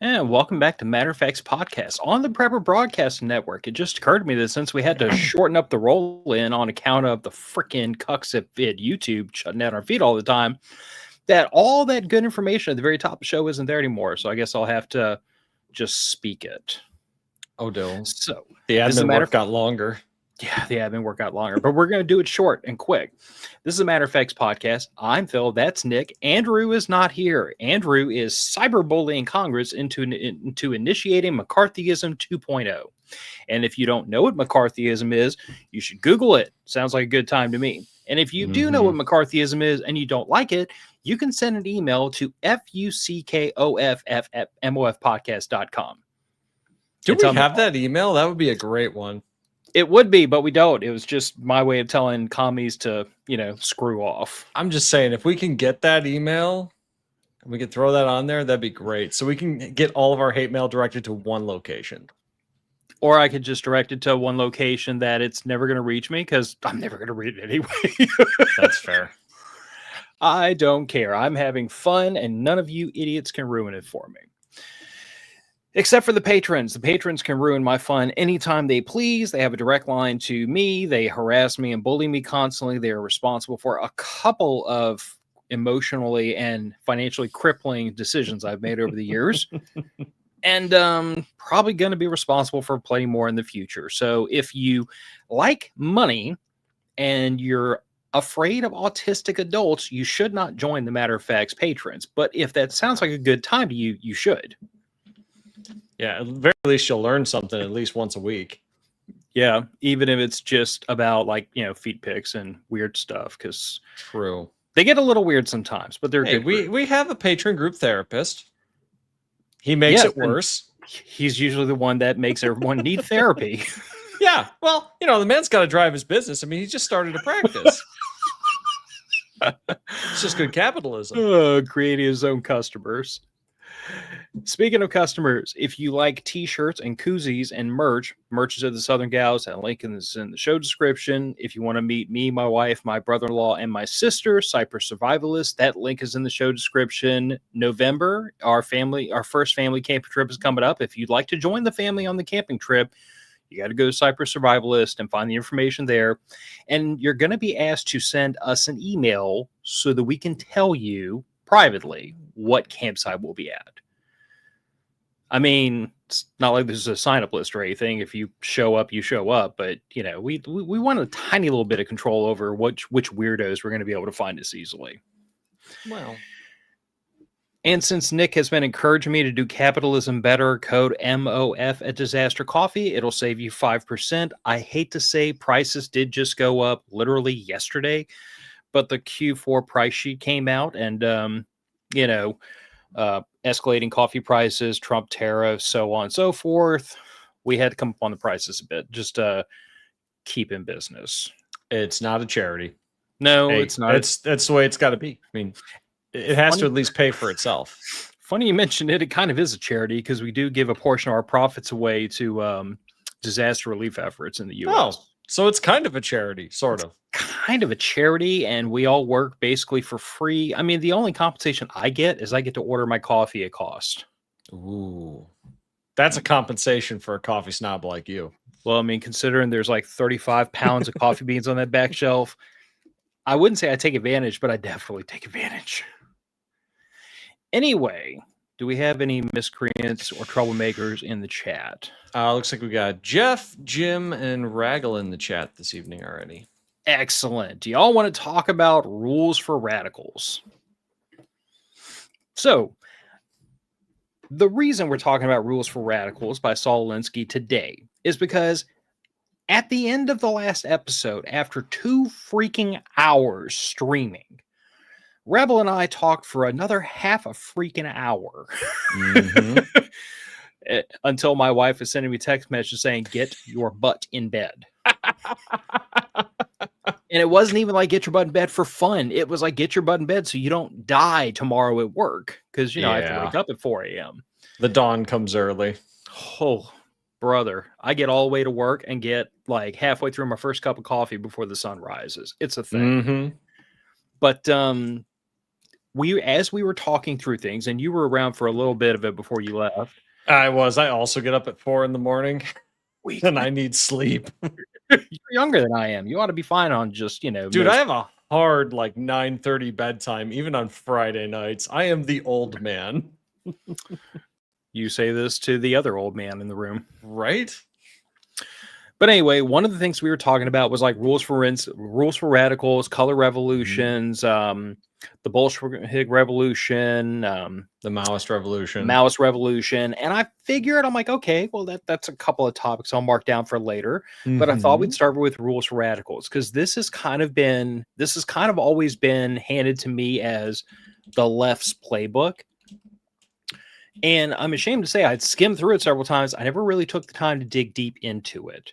And welcome back to Matter of Facts Podcast on the Prepper Broadcasting Network. It just occurred to me that since we had to shorten up the roll in on account of the freaking cucks at YouTube shutting down our feed all the time, that all that good information at the very top of the show isn't there anymore. So I guess I'll have to just speak it. Oh, no. So The admin work got longer. Yeah, the admin work got longer, but we're going to do it short and quick. This is a Matter of Facts podcast. I'm Phil. That's Nick. Andrew is not here. Andrew is cyberbullying Congress into initiating McCarthyism 2.0. And if you don't know what McCarthyism is, you should Google it. Sounds like a good time to me. And if you do know what McCarthyism is and you don't like it, you can send an email to fuckoff@mofpodcast.com. Do we have that email? That would be a great one. It would be, but we don't. It was just my way of telling commies to, screw off. I'm just saying, if we can get that email and we could throw that on there, that'd be great. So we can get all of our hate mail directed to one location. Or I could just direct it to one location that it's never going to reach me because I'm never going to read it anyway. That's fair. I don't care. I'm having fun and none of you idiots can ruin it for me. Except for the patrons. The patrons can ruin my fun anytime they please. They have a direct line to me. They harass me and bully me constantly. They are responsible for a couple of emotionally and financially crippling decisions I've made over the years. And probably going to be responsible for plenty more in the future. So if you like money and you're afraid of autistic adults, you should not join the Matter of Facts patrons. But if that sounds like a good time to you, you should. Yeah, at the very least, you'll learn something at least once a week. Yeah, even if it's just about feet pics and weird stuff. Because true, they get a little weird sometimes, but they're good. We have a patron group therapist. He makes it worse. He's usually the one that makes everyone need therapy. Yeah, well, the man's got to drive his business. I mean, he just started a practice. It's just good capitalism. Creating his own customers. Speaking of customers, if you like t-shirts and koozies and merch is at the Southern Gals. That link is in the show description. If you want to meet me, my wife, my brother-in-law, and my sister, Cypress Survivalist, that link is in the show description. November, our first family camping trip is coming up. If you'd like to join the family on the camping trip, you got to go to Cypress Survivalist and find the information there. And you're going to be asked to send us an email so that we can tell you privately what campsite we'll be at. I mean, it's not like this is a sign-up list or anything. If you show up, you show up. But, we want a tiny little bit of control over which weirdos we're going to be able to find us easily. Well. And since Nick has been encouraging me to do capitalism better, code MOF at Disaster Coffee. It'll save you 5%. I hate to say prices did just go up literally yesterday, but the Q4 price sheet came out and, escalating coffee prices, Trump tariffs, so on and so forth. We had to come up on the prices a bit just to keep in business. It's not a charity. No, it's not. That's the way it's got to be. I mean, it has to at least pay for itself. Funny you mentioned it. It kind of is a charity because we do give a portion of our profits away to disaster relief efforts in the U.S. Oh, so it's kind of a charity, sort of. Kind of a charity, and we all work basically for free. I mean, the only compensation I get is I get to order my coffee at cost. Ooh, that's a compensation for a coffee snob like you. Well, I mean, considering there's like 35 pounds of coffee beans on that back shelf, I wouldn't say I take advantage, but I definitely take advantage. Anyway, do we have any miscreants or troublemakers in the chat? Looks like we got Jeff, Jim, and Raggle in the chat this evening already. Excellent. Do y'all want to talk about rules for radicals? So, the reason we're talking about Rules for Radicals by Saul Alinsky today is because at the end of the last episode, after 2 freaking hours streaming, Rebel and I talked for another half a freaking hour. Until my wife is sending me text messages saying, get your butt in bed. And it wasn't even like get your butt in bed for fun. It was like get your butt in bed so you don't die tomorrow at work. Because, I have to wake up at 4 a.m. The dawn comes early. Oh, brother. I get all the way to work and get like halfway through my first cup of coffee before the sun rises. It's a thing. But as we were talking through things, and you were around for a little bit of it before you left. I also get up at 4 a.m. and I need sleep. You're younger than I am. You ought to be fine on just, Dude, I have a hard 9:30 bedtime, even on Friday nights. I am the old man. You say this to the other old man in the room. Right? But anyway, one of the things we were talking about was like rules for radicals, color revolutions, the Bolshevik Revolution, the Maoist Revolution. And I figured, I'm like, okay, well, that's a couple of topics I'll mark down for later. But I thought we'd start with rules for radicals, because this has kind of always been handed to me as the left's playbook. And I'm ashamed to say I'd skimmed through it several times. I never really took the time to dig deep into it.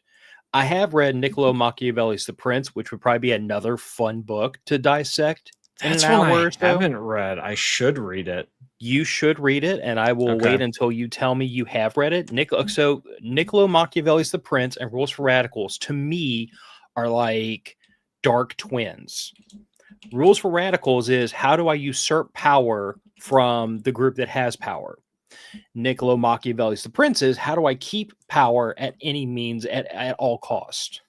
I have read Niccolo Machiavelli's The Prince, which would probably be another fun book to dissect in an hour or so. I haven't read. I should read it. You should read it, and I will wait until you tell me you have read it. So Niccolo Machiavelli's The Prince and Rules for Radicals, to me, are like dark twins. Rules for Radicals is, how do I usurp power from the group that has power? Niccolo Machiavelli's The Prince is, how do I keep power at any means at all cost?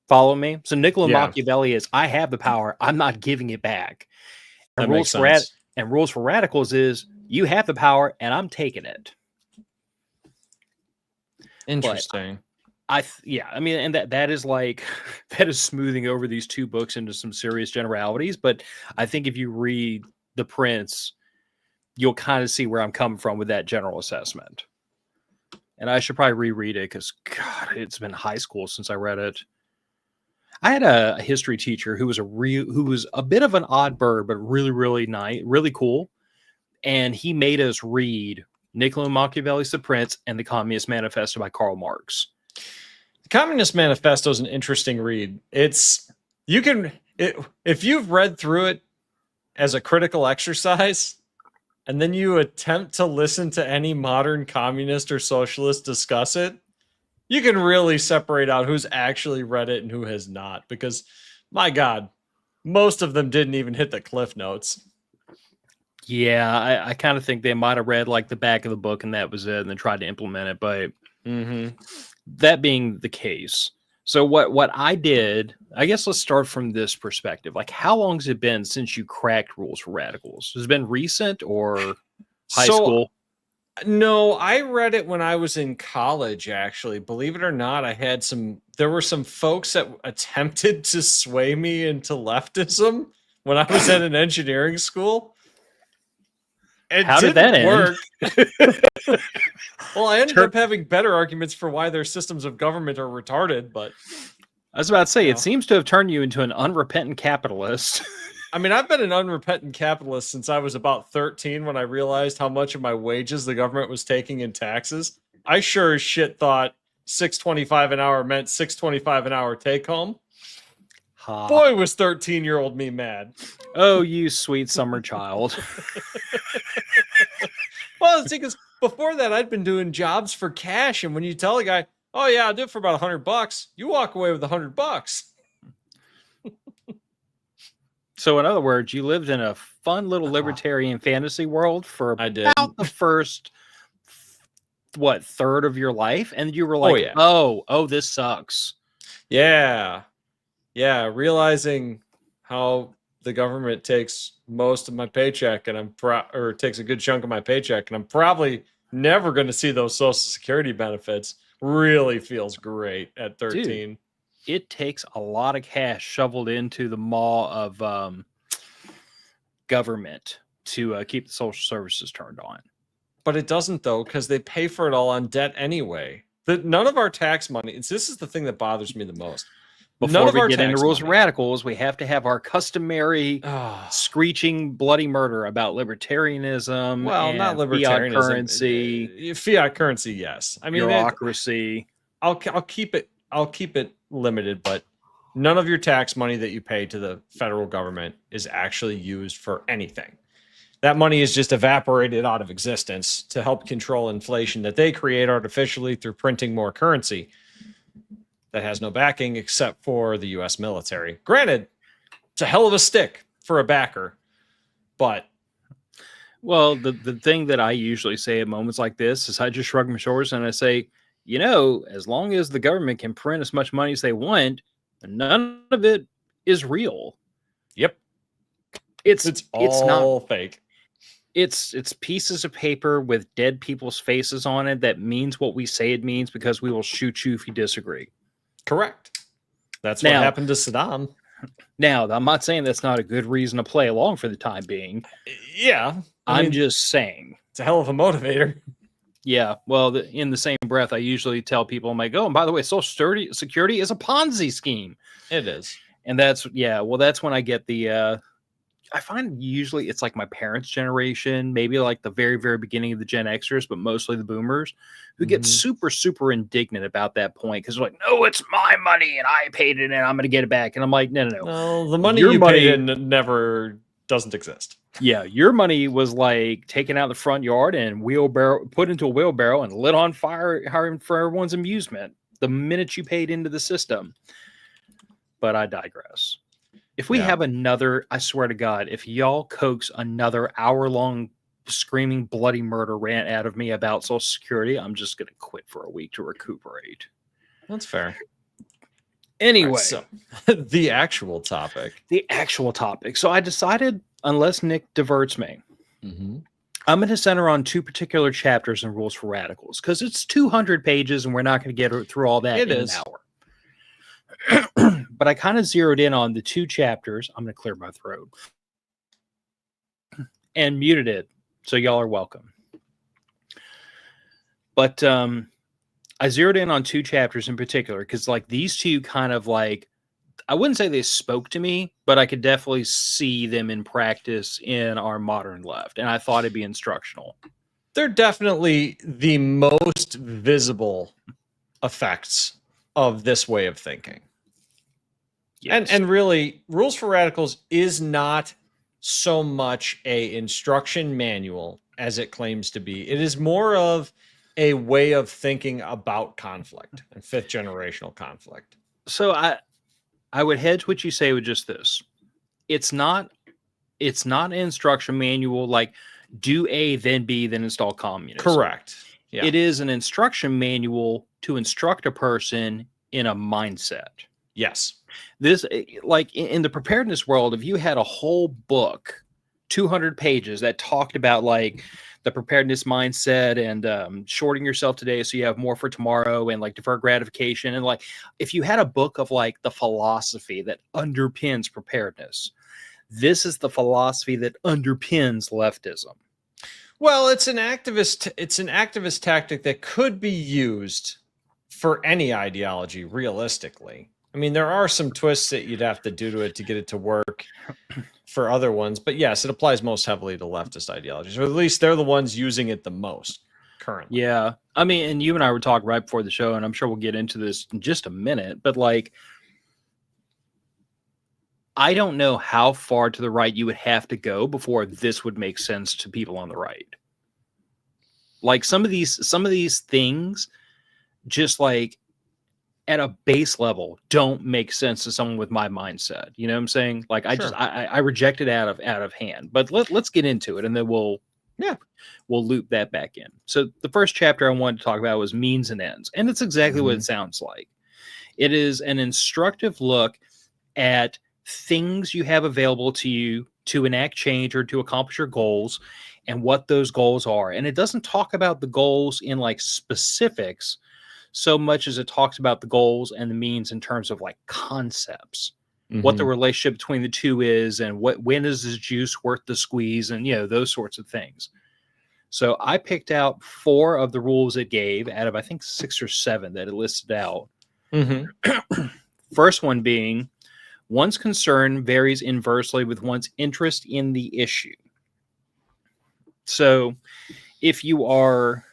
Follow me? So Niccolo Machiavelli is, I have the power, I'm not giving it back. And Rules for Radicals is, you have the power and I'm taking it. Interesting. And that is like, that is smoothing over these two books into some serious generalities. But I think if you read The Prince, you'll kind of see where I'm coming from with that general assessment. And I should probably reread it, because God, it's been high school since I read it. I had a history teacher who was a bit of an odd bird, but really, really nice, really cool. And he made us read Niccolo Machiavelli's The Prince and the Communist Manifesto by Karl Marx. The Communist Manifesto is an interesting read. If you've read through it as a critical exercise, and then you attempt to listen to any modern communist or socialist discuss it, you can really separate out who's actually read it and who has not. Because, my God, most of them didn't even hit the cliff notes. Yeah, I kind of think they might have read like the back of the book and that was it, and then tried to implement it. But that being the case, so what I did, I guess let's start from this perspective. Like, how long has it been since you cracked Rules for Radicals? Has it been recent or high school? No, I read it when I was in college, actually. Believe it or not, there were some folks that attempted to sway me into leftism when I was at an engineering school. How did that end? Well, I ended up having better arguments for why their systems of government are retarded, but I was about to say, it seems to have turned you into an unrepentant capitalist. I mean, I've been an unrepentant capitalist since I was about 13, when I realized how much of my wages the government was taking in taxes. I sure as shit thought $6.25 an hour meant $6.25 an hour take home. Boy, was 13-year-old me mad. Oh, you sweet summer child. Well, it's because before that, I'd been doing jobs for cash. And when you tell a guy, oh, yeah, I'll do it for about $100, you walk away with $100. So, in other words, you lived in a fun little libertarian fantasy world for about the first, third of your life? And you were like, oh, this sucks. Yeah. Yeah, realizing how the government takes most of my paycheck, and takes a good chunk of my paycheck, and I'm probably never going to see those Social Security benefits, really feels great at 13. Dude, it takes a lot of cash shoveled into the maw of government to keep the social services turned on. But it doesn't, though, because they pay for it all on debt anyway. None of our tax money, this is the thing that bothers me the most. Before we get into Rules of Radicals, we have to have our customary screeching bloody murder about libertarianism. Well, not libertarianism. Fiat currency. Fiat currency, yes. I mean, bureaucracy. I'll keep it limited, but none of your tax money that you pay to the federal government is actually used for anything. That money is just evaporated out of existence to help control inflation that they create artificially through printing more currency that has no backing except for the U.S. military. Granted, it's a hell of a stick for a backer, But Well, the thing that I usually say at moments like this is I just shrug my shoulders and I say, as long as the government can print as much money as they want, none of it is real. yep, It's it's not. all fake. It's pieces of paper with dead people's faces on it that means what we say it means, because we will shoot you if you disagree. Correct. That's what happened to Saddam. Now, I'm not saying that's not a good reason to play along for the time being. Yeah. I'm just saying. It's a hell of a motivator. Yeah. Well, in the same breath, I usually tell people, I'm like, oh, and by the way, Social Security is a Ponzi scheme. It is. And that's when I get the, I find usually it's like my parents' generation, maybe like the very, very beginning of the Gen Xers, but mostly the boomers, who get super, super indignant about that point, because they're like, no, it's my money and I paid it and I'm going to get it back. And I'm like, no. No, the money you paid in never doesn't exist. Yeah, your money was like taken out of the front yard and put into a wheelbarrow and lit on fire for everyone's amusement the minute you paid into the system. But I digress. If we have another, I swear to God, if y'all coax another hour-long screaming bloody murder rant out of me about Social Security, I'm just going to quit for a week to recuperate. That's fair. Anyway. Right, so, the actual topic. So I decided, unless Nick diverts me, I'm going to center on two particular chapters in Rules for Radicals, because it's 200 pages and we're not going to get through all that in an hour. But I kind of zeroed in on the two chapters. I'm going to clear my throat. And muted it. So y'all are welcome. But I zeroed in on two chapters in particular, because like these two kind of like, I wouldn't say they spoke to me, but I could definitely see them in practice in our modern left. And I thought it'd be instructional. They're definitely the most visible effects of this way of thinking. Yes. And really, Rules for Radicals is not so much a instruction manual as it claims to be. It is more of a way of thinking about conflict and fifth generational conflict. So I would hedge what you say with just this. It's not an instruction manual like do A, then B, then install communism. Correct. Yeah. It is an instruction manual to instruct a person in a mindset. Yes. This, like in the preparedness world, if you had a whole book, 200 pages that talked about like the preparedness mindset and shorting yourself today so you have more for tomorrow and like deferred gratification, and like if you had a book of like the philosophy that underpins preparedness, this is the philosophy that underpins leftism. Well, it's an activist tactic that could be used for any ideology, realistically. I mean, there are some twists that you'd have to do to it to get it to work for other ones. But yes, it applies most heavily to leftist ideologies, or at least they're the ones using it the most currently. Yeah. I mean, and you and I were talking right before the show, and I'm sure we'll get into this in just a minute, but like, I don't know how far to the right you would have to go before this would make sense to people on the right. Like some of these things, just like at a base level, don't make sense to someone with my mindset. You know what I'm saying? Like I reject it out of hand. But let's get into it, and then we'll loop that back in. So the first chapter I wanted to talk about was means and ends, and it's exactly what it sounds like. It is an instructive look at things you have available to you to enact change or to accomplish your goals, and what those goals are. And it doesn't talk about the goals in like specifics so much as it talks about the goals and the means in terms of like concepts, what the relationship between the two is, and when is this juice worth the squeeze, and those sorts of things. So I picked out 4 of the rules it gave out of I think 6 or 7 that it listed out. First one being, one's concern varies inversely with one's interest in the issue. So if you are,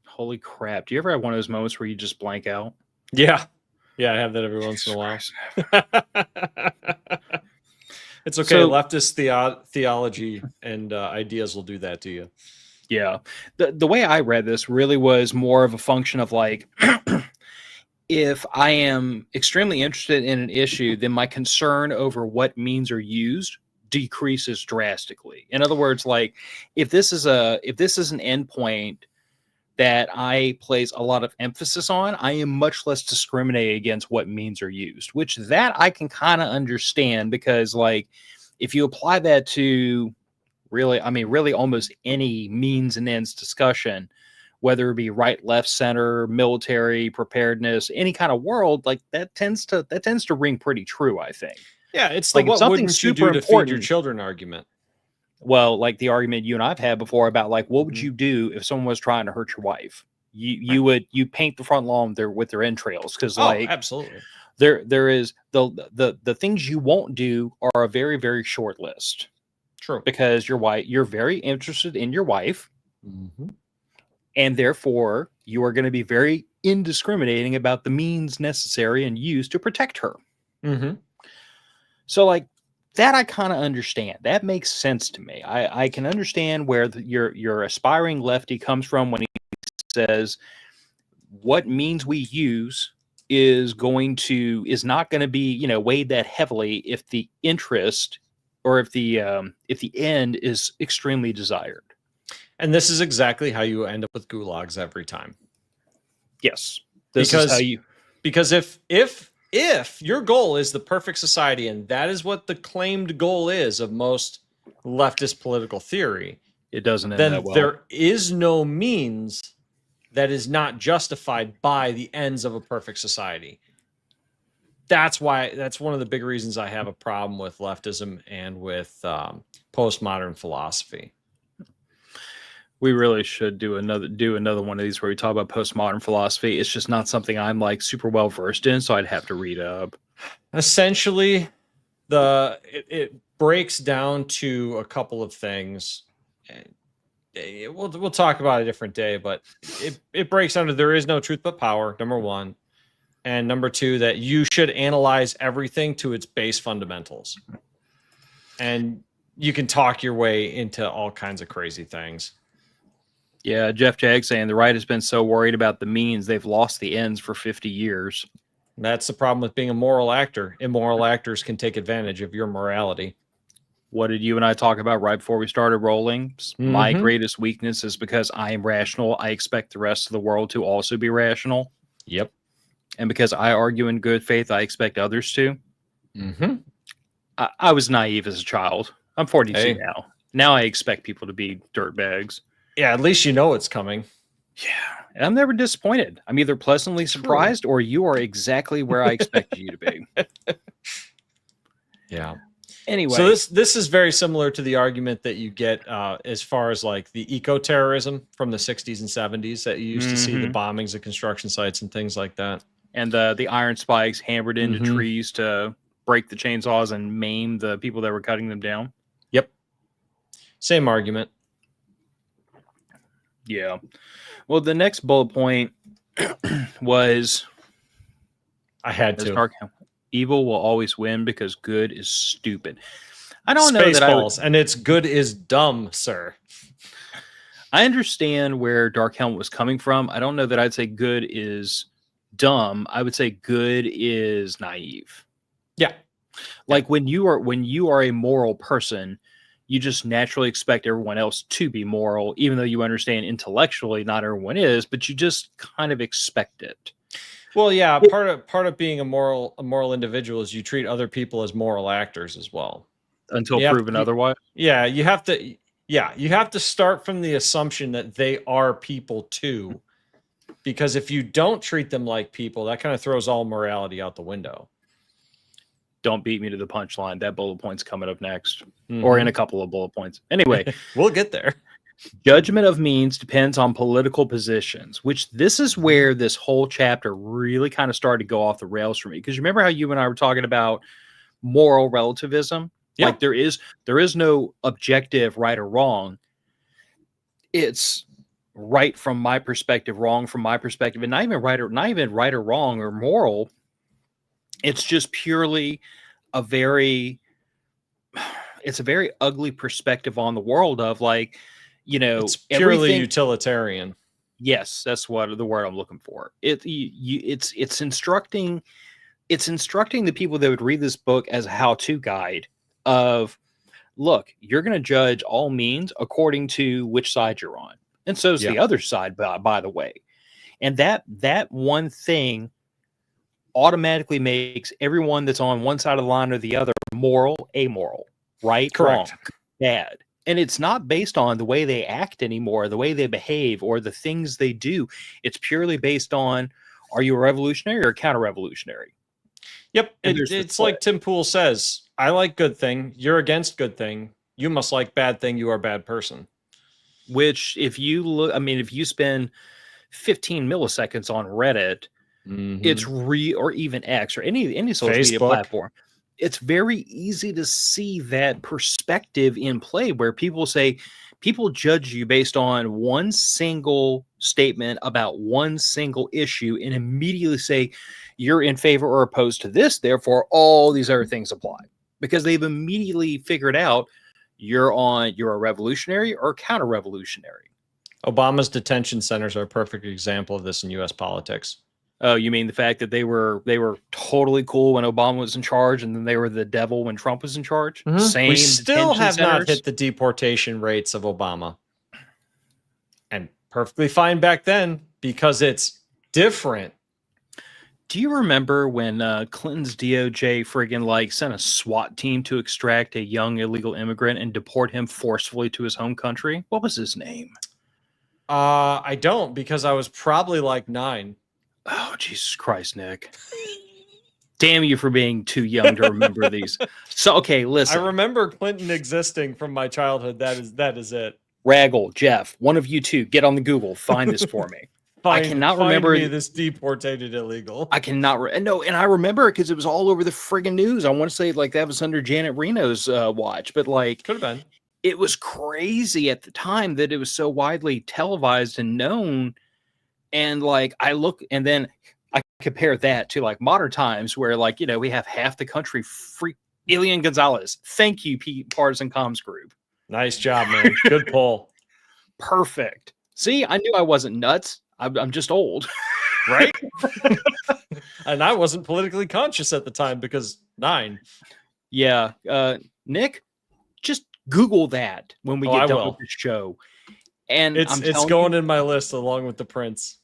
holy crap, do you ever have one of those moments where you just blank out? Yeah, I have that every once in a while. It's okay. So, leftist theology and ideas will do that to you. Yeah. The way I read this really was more of a function of like, if I am extremely interested in an issue, then my concern over what means are used decreases drastically. In other words, like if this is an endpoint that I place a lot of emphasis on, I am much less discriminating against what means are used, which that I can kind of understand, because like if you apply that to really almost any means and ends discussion, whether it be right, left, center, military, preparedness, any kind of world, like that tends to ring pretty true, I think. Yeah, it's the Like what something wouldn't you super do to feed your important. children argument. Well, like the argument you and I've had before about like, what would Mhm. you do if someone was trying to hurt your wife? You paint the front lawn with their entrails, because like Absolutely. there is the things you won't do are a very, very short list, True. because you're very interested in your wife, Mm-hmm. and therefore you are going to be very indiscriminating about the means necessary and used to protect her. Mm-hmm. So like that I kind of understand. That makes sense to me. I can understand where your aspiring lefty comes from when he says what means we use is not going to be, weighed that heavily if the interest or if the end is extremely desired. And this is exactly how you end up with gulags every time. Yes. Because if your goal is the perfect society, and that is what the claimed goal is of most leftist political theory, it doesn't end then that well. there is no means that is not justified by the ends of a perfect society. That's one of the big reasons I have a problem with leftism and with postmodern philosophy. We really should do another one of these where we talk about postmodern philosophy. It's just not something I'm like super well versed in, so I'd have to read up. Essentially, it breaks down to a couple of things. We'll talk about it a different day, but it breaks down to there is no truth but power, number one, and number two, that you should analyze everything to its base fundamentals, and you can talk your way into all kinds of crazy things. Yeah, Jeff Jag saying the right has been so worried about the means they've lost the ends for 50 years. That's the problem with being a moral actor. Immoral actors can take advantage of your morality. What did you and I talk about right before we started rolling? Mm-hmm. My greatest weakness is because I am rational, I expect the rest of the world to also be rational. Yep. And because I argue in good faith, I expect others to. Mm-hmm. I was naive as a child. I'm 42 now. Now I expect people to be dirtbags. Yeah, at least you know it's coming. Yeah, and I'm never disappointed. I'm either pleasantly surprised or you are exactly where I expected you to be. Yeah. Anyway. So this is very similar to the argument that you get as far as like the eco-terrorism from the 60s and 70s that you used to see, the bombings of construction sites and things like that. And the iron spikes hammered into trees to break the chainsaws and maim the people that were cutting them down. Yep. Same argument. Yeah. Well, the next bullet point was I had to. Evil will always win because good is stupid. I don't know that Spaceballs, and it's good is dumb, sir. I understand where Dark Helmet was coming from. I don't know that I'd say good is dumb. I would say good is naive. Yeah. Like when you are a moral person, you just naturally expect everyone else to be moral, even though you understand intellectually not everyone is, but you just kind of expect it. Well, yeah, part of being a moral individual is you treat other people as moral actors as well. Until proven otherwise. Yeah, you have to start from the assumption that they are people too. Because if you don't treat them like people, that kind of throws all morality out the window. Don't beat me to the punchline. That bullet point's coming up next, or in a couple of bullet points. Anyway, we'll get there. Judgment of means depends on political positions, which this is where this whole chapter really kind of started to go off the rails for me. Because you remember how you and I were talking about moral relativism? Yeah. Like there is no objective right or wrong. It's right from my perspective, wrong from my perspective, and not even right or wrong or moral. It's just purely a very ugly perspective on the world of like, it's purely utilitarian. Yes, that's what the word I'm looking for. It's instructing the people that would read this book as a how-to guide of look, you're going to judge all means according to which side you're on. And so is the other side, by the way. And that one thing automatically makes everyone that's on one side of the line or the other moral, amoral, right, correct, wrong, bad. And it's not based on the way they act anymore, the way they behave, or the things they do. It's purely based on, are you a revolutionary or a counter-revolutionary? Yep. It's like Tim Pool says, I like good thing. You're against good thing. You must like bad thing. You are a bad person. Which, if you look, I mean, if you spend 15 milliseconds on Reddit, it's or even X or any social media platform, it's very easy to see that perspective in play where people say, people judge you based on one single statement about one single issue and immediately say you're in favor or opposed to this, therefore all these other things apply, because they've immediately figured out you're a revolutionary or counter-revolutionary. Obama's detention centers are a perfect example of this in U.S. politics. Oh, you mean the fact that they were totally cool when Obama was in charge, and then they were the devil when Trump was in charge? Same. We still have not hit the deportation rates of Obama. And perfectly fine back then because it's different. Do you remember when Clinton's DOJ friggin' sent a SWAT team to extract a young illegal immigrant and deport him forcefully to his home country? What was his name? I don't, because I was probably 9. Oh, Jesus Christ, Nick. Damn you for being too young to remember these. So, okay, listen. I remember Clinton existing from my childhood. That is it. Raggle, Jeff, one of you two, get on the Google. Find this for me. I cannot remember this deportated illegal. I cannot. No, and I remember it because it was all over the friggin' news. I want to say that was under Janet Reno's watch, but could have been. It was crazy at the time that it was so widely televised and known. And I look, and then I compare that to modern times where we have half the country free. Elian Gonzalez. Thank you, Partisan Comms Group. Nice job, man. Good pull. Perfect. See, I knew I wasn't nuts. I'm just old. Right? And I wasn't politically conscious at the time because 9. Yeah. Nick, just Google that when we get done with the show. And it's going in my list along with the Prince.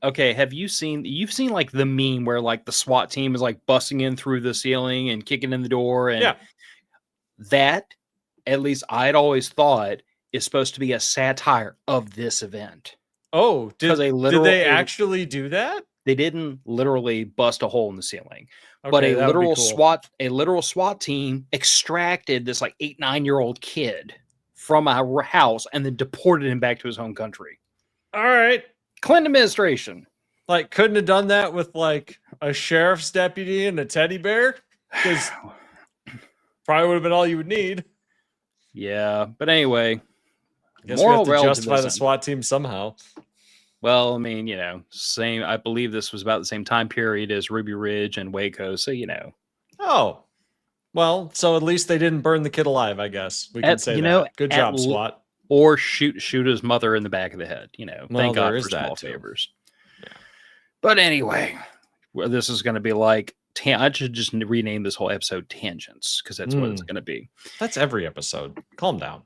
Okay, you've seen the meme where the SWAT team is busting in through the ceiling and kicking in the door, and that, at least I'd always thought, is supposed to be a satire of this event. Oh, did they actually do that? They didn't literally bust a hole in the ceiling, okay, but a literal SWAT team extracted this 8-9-year-old kid from a house and then deported him back to his home country. All right. Clinton administration. Couldn't have done that with a sheriff's deputy and a teddy bear? Because probably would have been all you would need. Yeah, but anyway. I guess we have to justify the SWAT team somehow. Well, I mean, same. I believe this was about the same time period as Ruby Ridge and Waco, so Oh, well, so at least they didn't burn the kid alive, I guess. We can say that. Good job, SWAT. Or shoot his mother in the back of the head. Thank God for small favors. Yeah. But anyway, this is going to be I should just rename this whole episode Tangents, because that's what it's going to be. That's every episode. Calm down.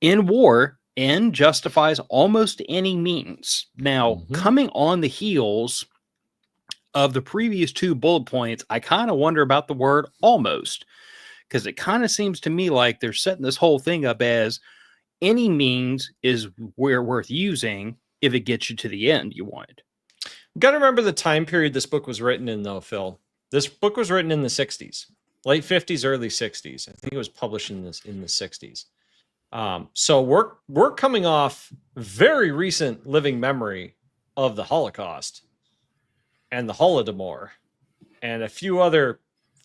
In war, end justifies almost any means. Now, coming on the heels of the previous 2 bullet points, I kind of wonder about the word almost, because it kind of seems to me like they're setting this whole thing up as any means is worth using if it gets you to the end you want. You've got to remember the time period this book was written in, though, Phil. This book was written in the 60s, late 50s, early 60s. I think it was published in the 60s. So we're coming off very recent living memory of the Holocaust and the Holodomor and a few other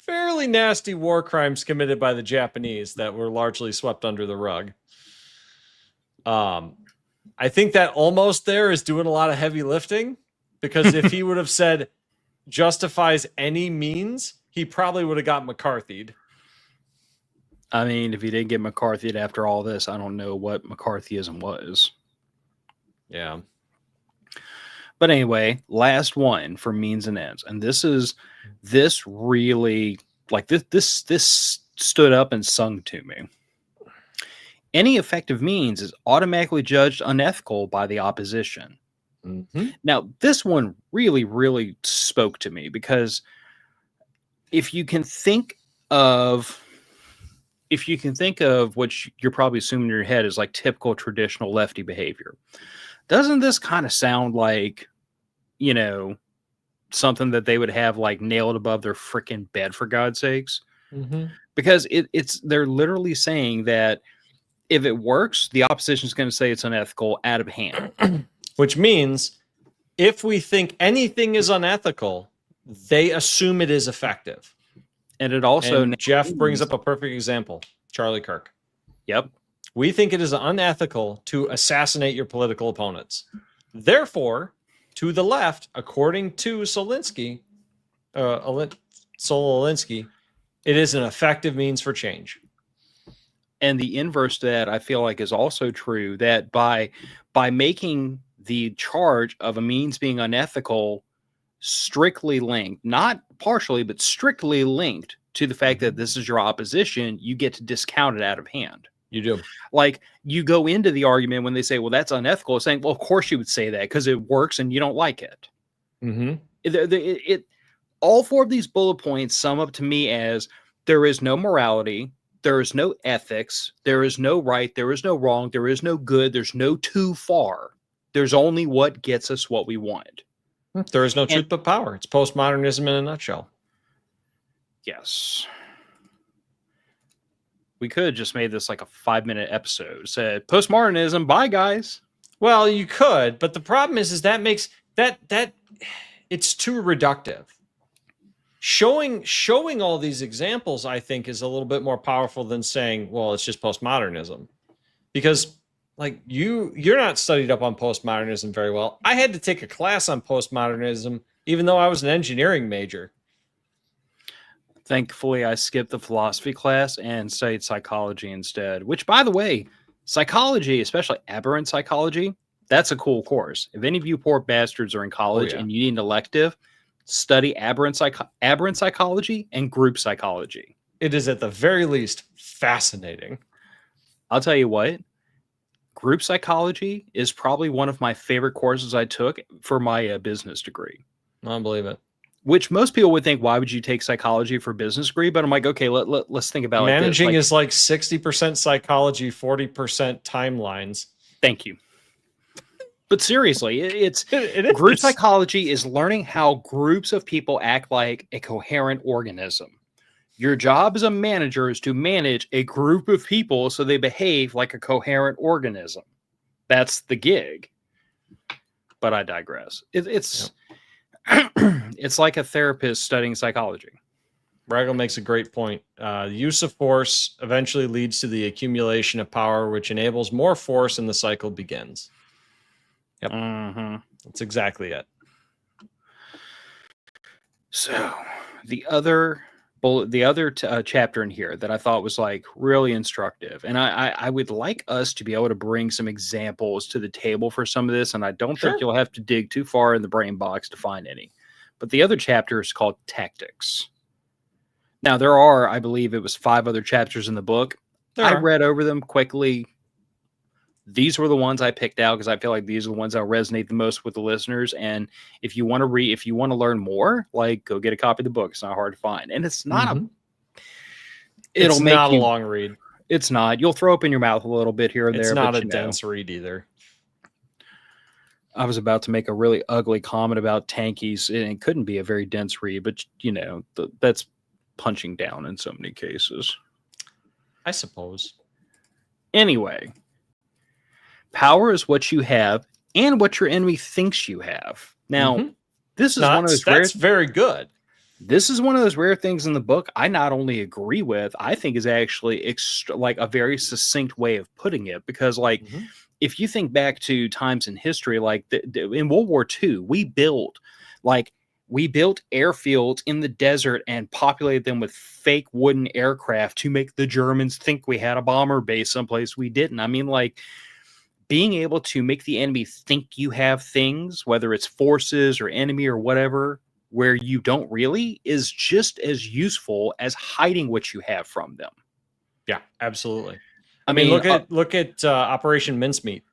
fairly nasty war crimes committed by the Japanese that were largely swept under the rug. I think that almost there is doing a lot of heavy lifting, because if he would have said justifies any means, he probably would have got McCarthy'd. I mean, if he didn't get McCarthy'd after all this, I don't know what McCarthyism was. Yeah. But anyway, last one for means and ends. And this really, this stood up and sung to me. Any effective means is automatically judged unethical by the opposition. Mm-hmm. Now, this one really, really spoke to me because if you can think of what you're probably assuming in your head is like typical traditional lefty behavior, doesn't this kind of sound like, something that they would have like nailed above their freaking bed, for God's sakes? Mm-hmm. Because they're literally saying that if it works, the opposition is going to say it's unethical out of hand. Which means if we think anything is unethical, they assume it is effective. And it also... And Jeff brings up a perfect example. Charlie Kirk. Yep. We think it is unethical to assassinate your political opponents. Therefore, to the left, according to Saul Alinsky, it is an effective means for change. And the inverse to that, I feel like, is also true, that by making the charge of a means being unethical strictly linked, not partially, but strictly linked to the fact that this is your opposition, you get to discount it out of hand. You do. Like, you go into the argument when they say, well, that's unethical, saying, well, of course you would say that because it works and you don't like it. Mm-hmm. All four of these bullet points sum up to me as there is no morality, there is no ethics, there is no right, there is no wrong, there is no good, there's no too far. There's only what gets us what we want. There is no truth but power. It's postmodernism in a nutshell. Yes. We could have just made this like a 5-minute episode. Said postmodernism, bye guys. Well, you could, but the problem is that makes that it's too reductive. Showing all these examples, I think, is a little bit more powerful than saying, well, it's just postmodernism. Because like you're not studied up on postmodernism very well. I had to take a class on postmodernism, even though I was an engineering major. Thankfully, I skipped the philosophy class and studied psychology instead, which, by the way, psychology, especially aberrant psychology, that's a cool course. If any of you poor bastards are in college and you need an elective, study aberrant psychology and group psychology. It is at the very least fascinating. I'll tell you what, group psychology is probably one of my favorite courses I took for my business degree. I don't believe it. Which most people would think, why would you take psychology for business degree? But I'm like, okay, let's think about managing like, is like 60% psychology, 40% timelines. Thank you. But seriously, group psychology is learning how groups of people act like a coherent organism. Your job as a manager is to manage a group of people so they behave like a coherent organism. That's the gig. But I digress. It's like a therapist studying psychology. Ragel makes a great point. The use of force eventually leads to the accumulation of power, which enables more force and the cycle begins. Yep. Mm-hmm. That's exactly it. So the other chapter in here that I thought was like really instructive, and I would like us to be able to bring some examples to the table for some of this, and I don't think you'll have to dig too far in the brain box to find any. But the other chapter is called Tactics. Now there are, I believe it was 5 other chapters in the book. I read over them quickly. These were the ones I picked out because I feel like these are the ones that resonate the most with the listeners. And if you want to learn more, like, go get a copy of the book. It's not hard to find, and it's not it's not a long read. It's not. You'll throw up in your mouth a little bit here or there. It's not a dense read either. I was about to make a really ugly comment about tankies, and it couldn't be a very dense read, but that's punching down in so many cases. I suppose. Anyway. Power is what you have and what your enemy thinks you have. Now, this is one of those that's very good. This is one of those rare things in the book I not only agree with, I think is actually like a very succinct way of putting it. Because, like, if you think back to times in history, like in World War II, we built airfields in the desert and populated them with fake wooden aircraft to make the Germans think we had a bomber base someplace we didn't. I mean, like, being able to make the enemy think you have things, whether it's forces or enemy or whatever, where you don't really, is just as useful as hiding what you have from them. Yeah, absolutely. I mean, look at Operation Mincemeat.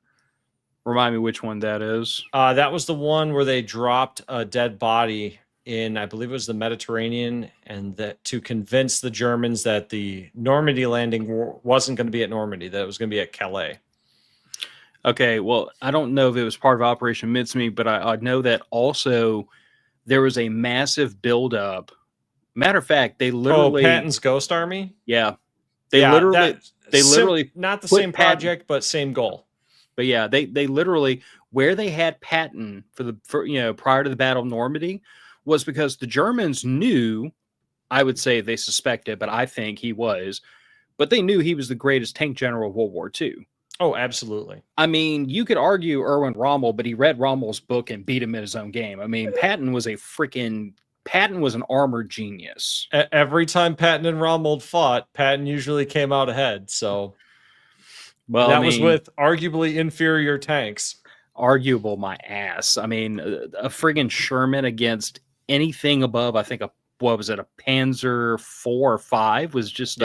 Remind me which one that is. That was the one where they dropped a dead body in, I believe it was the Mediterranean, and that to convince the Germans that the Normandy landing wasn't going to be at Normandy, that it was going to be at Calais. Okay, well, I don't know if it was part of Operation Mincemeat, but I know that also there was a massive buildup. Matter of fact, they literally Patton's Ghost Army. Yeah, they literally not the same project, but same goal. But yeah, they literally, where they had Patton for prior to the Battle of Normandy was because the Germans knew, I would say they suspected, but I think he was, but they knew he was the greatest tank general of World War II. Oh, absolutely. I mean, you could argue Erwin Rommel, but he read Rommel's book and beat him in his own game. I mean, Patton was an armored genius. Every time Patton and Rommel fought, Patton usually came out ahead. So, well, that was with arguably inferior tanks. Arguable my ass. I mean, a friggin' Sherman against anything above, I think, a Panzer 4 or 5 was just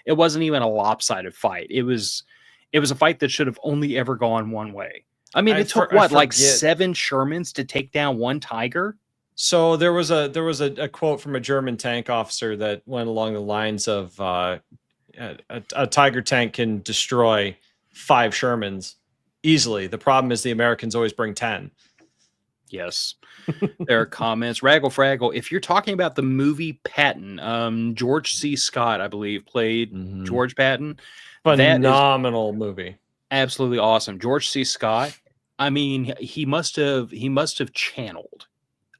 it wasn't even a lopsided fight. It was a fight that should have only ever gone one way. I mean, it took 7 Shermans to take down one Tiger? So there was a quote from a German tank officer that went along the lines of a Tiger tank can destroy 5 Shermans easily. The problem is the Americans always bring 10. Yes. There are comments. Raggle Fraggle, if you're talking about the movie Patton, George C. Scott, I believe, played George Patton. Phenomenal movie. Absolutely awesome. George C. Scott, I mean, he must have channeled.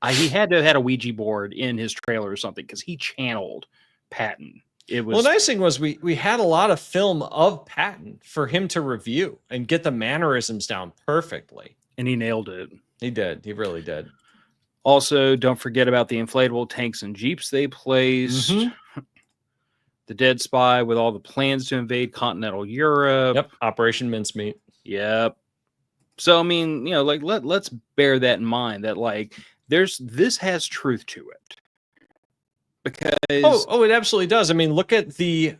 He had to have had a Ouija board in his trailer or something because he channeled Patton. It was, well, the nice thing was we had a lot of film of Patton for him to review and get the mannerisms down perfectly. And he nailed it. He did. He really did. Also, don't forget about the inflatable tanks and jeeps they placed. The Dead Spy with all the plans to invade continental Europe. Yep. Operation Mincemeat. Yep. So, I mean, let's bear that in mind that, this has truth to it. Because it absolutely does. I mean, look at the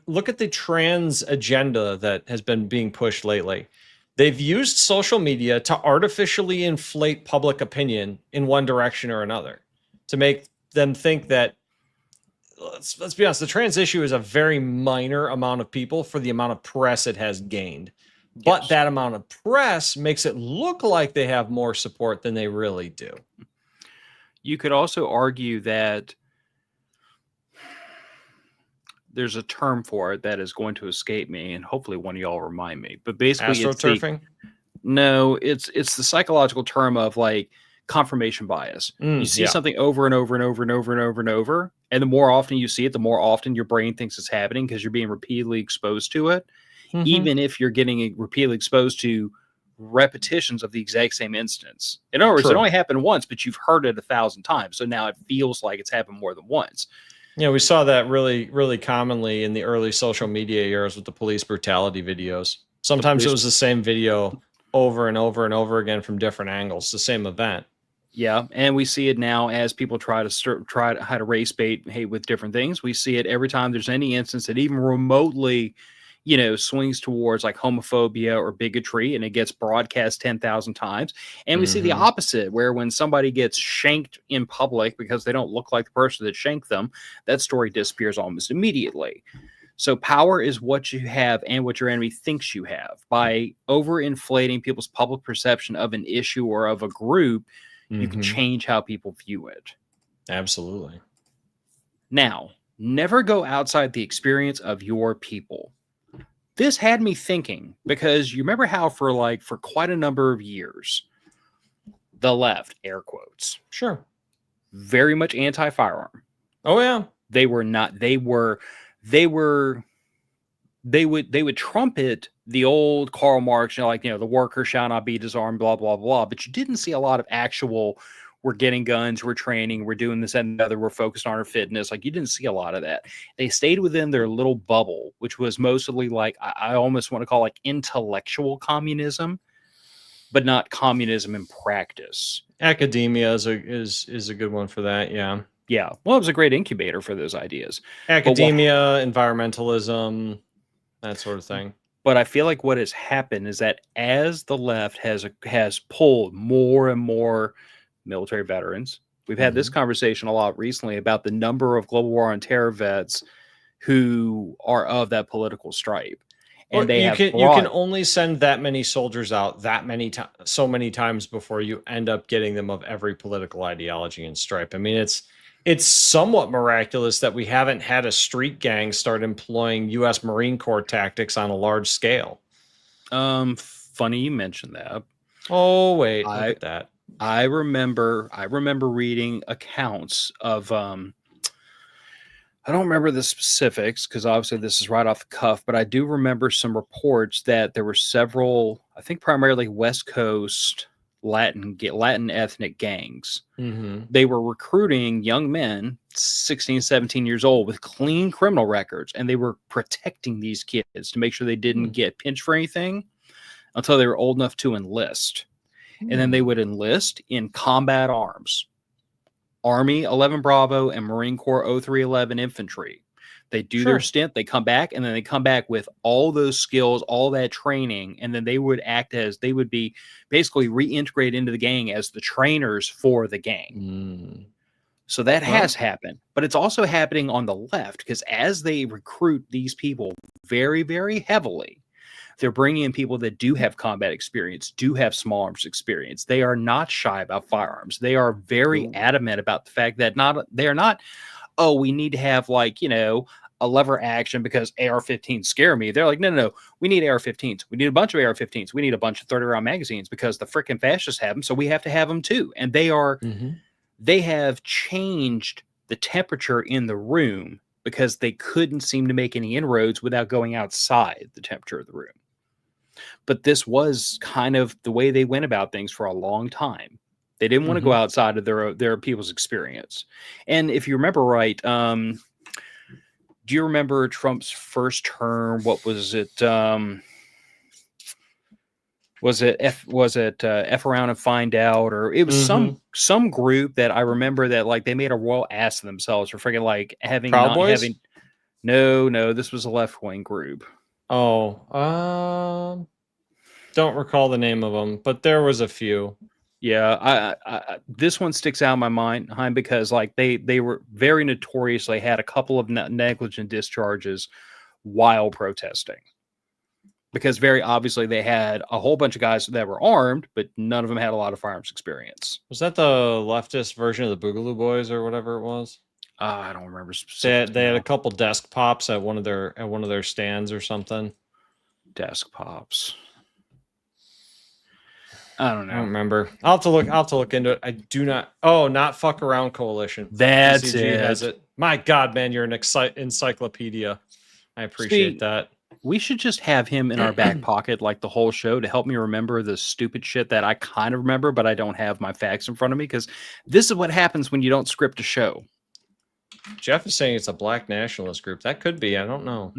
trans agenda that has been being pushed lately. They've used social media to artificially inflate public opinion in one direction or another to make them think that, let's be honest, the trans issue is a very minor amount of people for the amount of press it has gained. But that amount of press makes it look like they have more support than they really do. You could also argue that there's a term for it that is going to escape me, and hopefully one of y'all remind me. But basically, astroturfing? It's the psychological term of confirmation bias. You see something over and over and over and over and over and over, and the more often you see it, the more often your brain thinks it's happening because you're being repeatedly exposed to it. Even if you're getting repeatedly exposed to repetitions of the exact same instance. In other words, it only happened once, but you've heard it 1,000 times. So now it feels like it's happened more than once. Yeah, we saw that really, really commonly in the early social media eras with the police brutality videos. Sometimes it was the same video over and over and over again from different angles, the same event. Yeah, and we see it now as people try to race bait with different things. We see it every time there's any instance that even remotely swings towards homophobia or bigotry, and it gets broadcast 10,000 times. And we see the opposite, where when somebody gets shanked in public because they don't look like the person that shanked them, that story disappears almost immediately. So power is what you have and what your enemy thinks you have. By overinflating people's public perception of an issue or of a group, you can change how people view it. Absolutely. Now, never go outside the experience of your people. This had me thinking, because you remember how for quite a number of years, the left, air quotes, sure, very much anti-firearm. Oh yeah. They would trumpet the old Karl Marx, the worker shall not be disarmed, blah, blah, blah. But you didn't see a lot of actual, we're getting guns, we're training, we're doing this and the other, we're focused on our fitness. You didn't see a lot of that. They stayed within their little bubble, which was mostly I almost want to call intellectual communism, but not communism in practice. Academia is a good one for that. Yeah. Yeah. Well, it was a great incubator for those ideas. Academia, environmentalism, that sort of thing. But I feel like what has happened is that as the left has pulled more and more military veterans, we've had this conversation a lot recently about the number of global war on terror vets who are of that political stripe, and Well, they have you can brought. only send that many soldiers out so many times before you end up getting them of every political ideology and stripe. I mean, it's somewhat miraculous that we haven't had a street gang start employing U.S. Marine Corps tactics on a large scale. Funny you mentioned that. Oh wait, look at that. I remember reading accounts of I don't remember the specifics because obviously this is right off the cuff, but I do remember some reports that there were several, I think primarily West Coast Latin ethnic gangs. They were recruiting young men, 16, 17 years old, with clean criminal records, and they were protecting these kids to make sure they didn't get pinched for anything until they were old enough to enlist. And then they would enlist in combat arms. Army 11 Bravo and Marine Corps 0311 infantry. They do their stint, they come back, and then they come back with all those skills, all that training, and then they would be basically reintegrated into the gang as the trainers for the gang. So that has happened, but it's also happening on the left because as they recruit these people very, very heavily, they're bringing in people that do have combat experience, do have small arms experience. They are not shy about firearms. They are very adamant about the fact that they're not, oh, we need to have a lever action because AR-15s scare me. They're like, no, we need AR-15s. We need a bunch of AR-15s. We need a bunch of 30-round magazines because the freaking fascists have them, so we have to have them too. And they have changed the temperature in the room because they couldn't seem to make any inroads without going outside the temperature of the room. But this was kind of the way they went about things for a long time. They didn't want to go outside of their people's experience. And if you remember right, do you remember Trump's first term? What was it? Was it F around and find out, or it was some group that I remember that like they made a royal ass of themselves for freaking like having Proud not Boys? having. No, this was a left wing group. Oh, don't recall the name of them, but there was a few. Yeah, I this one sticks out in my mind, Hein, because like they were very notoriously had a couple of negligent discharges while protesting. Because very obviously they had a whole bunch of guys that were armed, but none of them had a lot of firearms experience. Was that the leftist version of the Boogaloo Boys or whatever it was? I don't remember specifically. They had a couple desk pops at one of their stands or something. Desk pops. I don't know. I don't remember. I'll have to look into it. I do not. Oh, not Fuck Around Coalition. That's PCG it. has it. My God, man, you're an encyclopedia. I appreciate that. We should just have him in our back pocket like the whole show to help me remember the stupid shit that I kind of remember, but I don't have my facts in front of me because this is what happens when you don't script a show. Jeff is saying it's a black nationalist group. That could be. I don't know.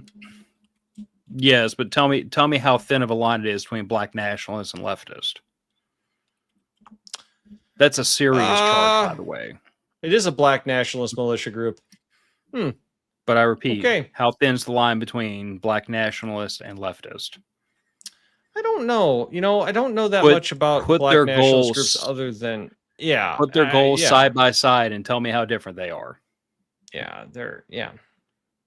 Yes, but tell me how thin of a line it is between black nationalists and leftist. That's a serious charge, by the way. It is a black nationalist militia group. But I repeat, how thin's the line between black nationalist and leftist? I don't know. I don't know that much about black nationalist groups other than put their goals side by side and tell me how different they are.